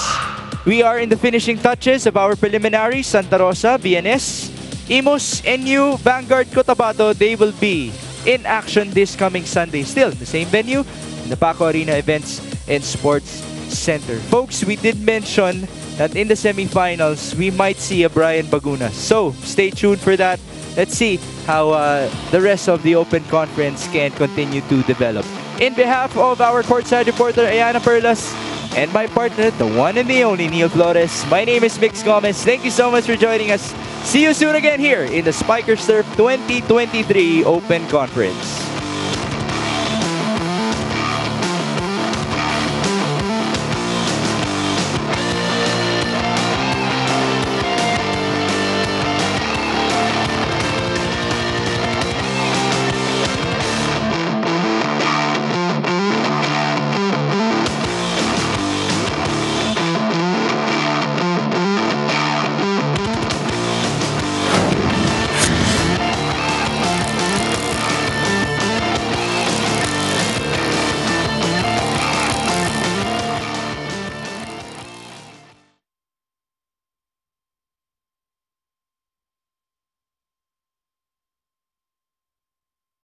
we are in the finishing touches of our preliminaries. Santa Rosa, BNS, Imus, NU, Vanguard, Cotabato, they will be in action this coming Sunday. Still, the same venue, the Paco Arena Events and Sports Center. Folks, we did mention that in the semifinals, we might see a Brian Baguna. So, stay tuned for that. Let's see how the rest of the Open Conference can continue to develop. In behalf of our courtside reporter, Ayana Perlas, and my partner, the one and the only Neil Flores, my name is Mix Gomez. Thank you so much for joining us. See you soon again here in the Spikers Turf 2023 Open Conference.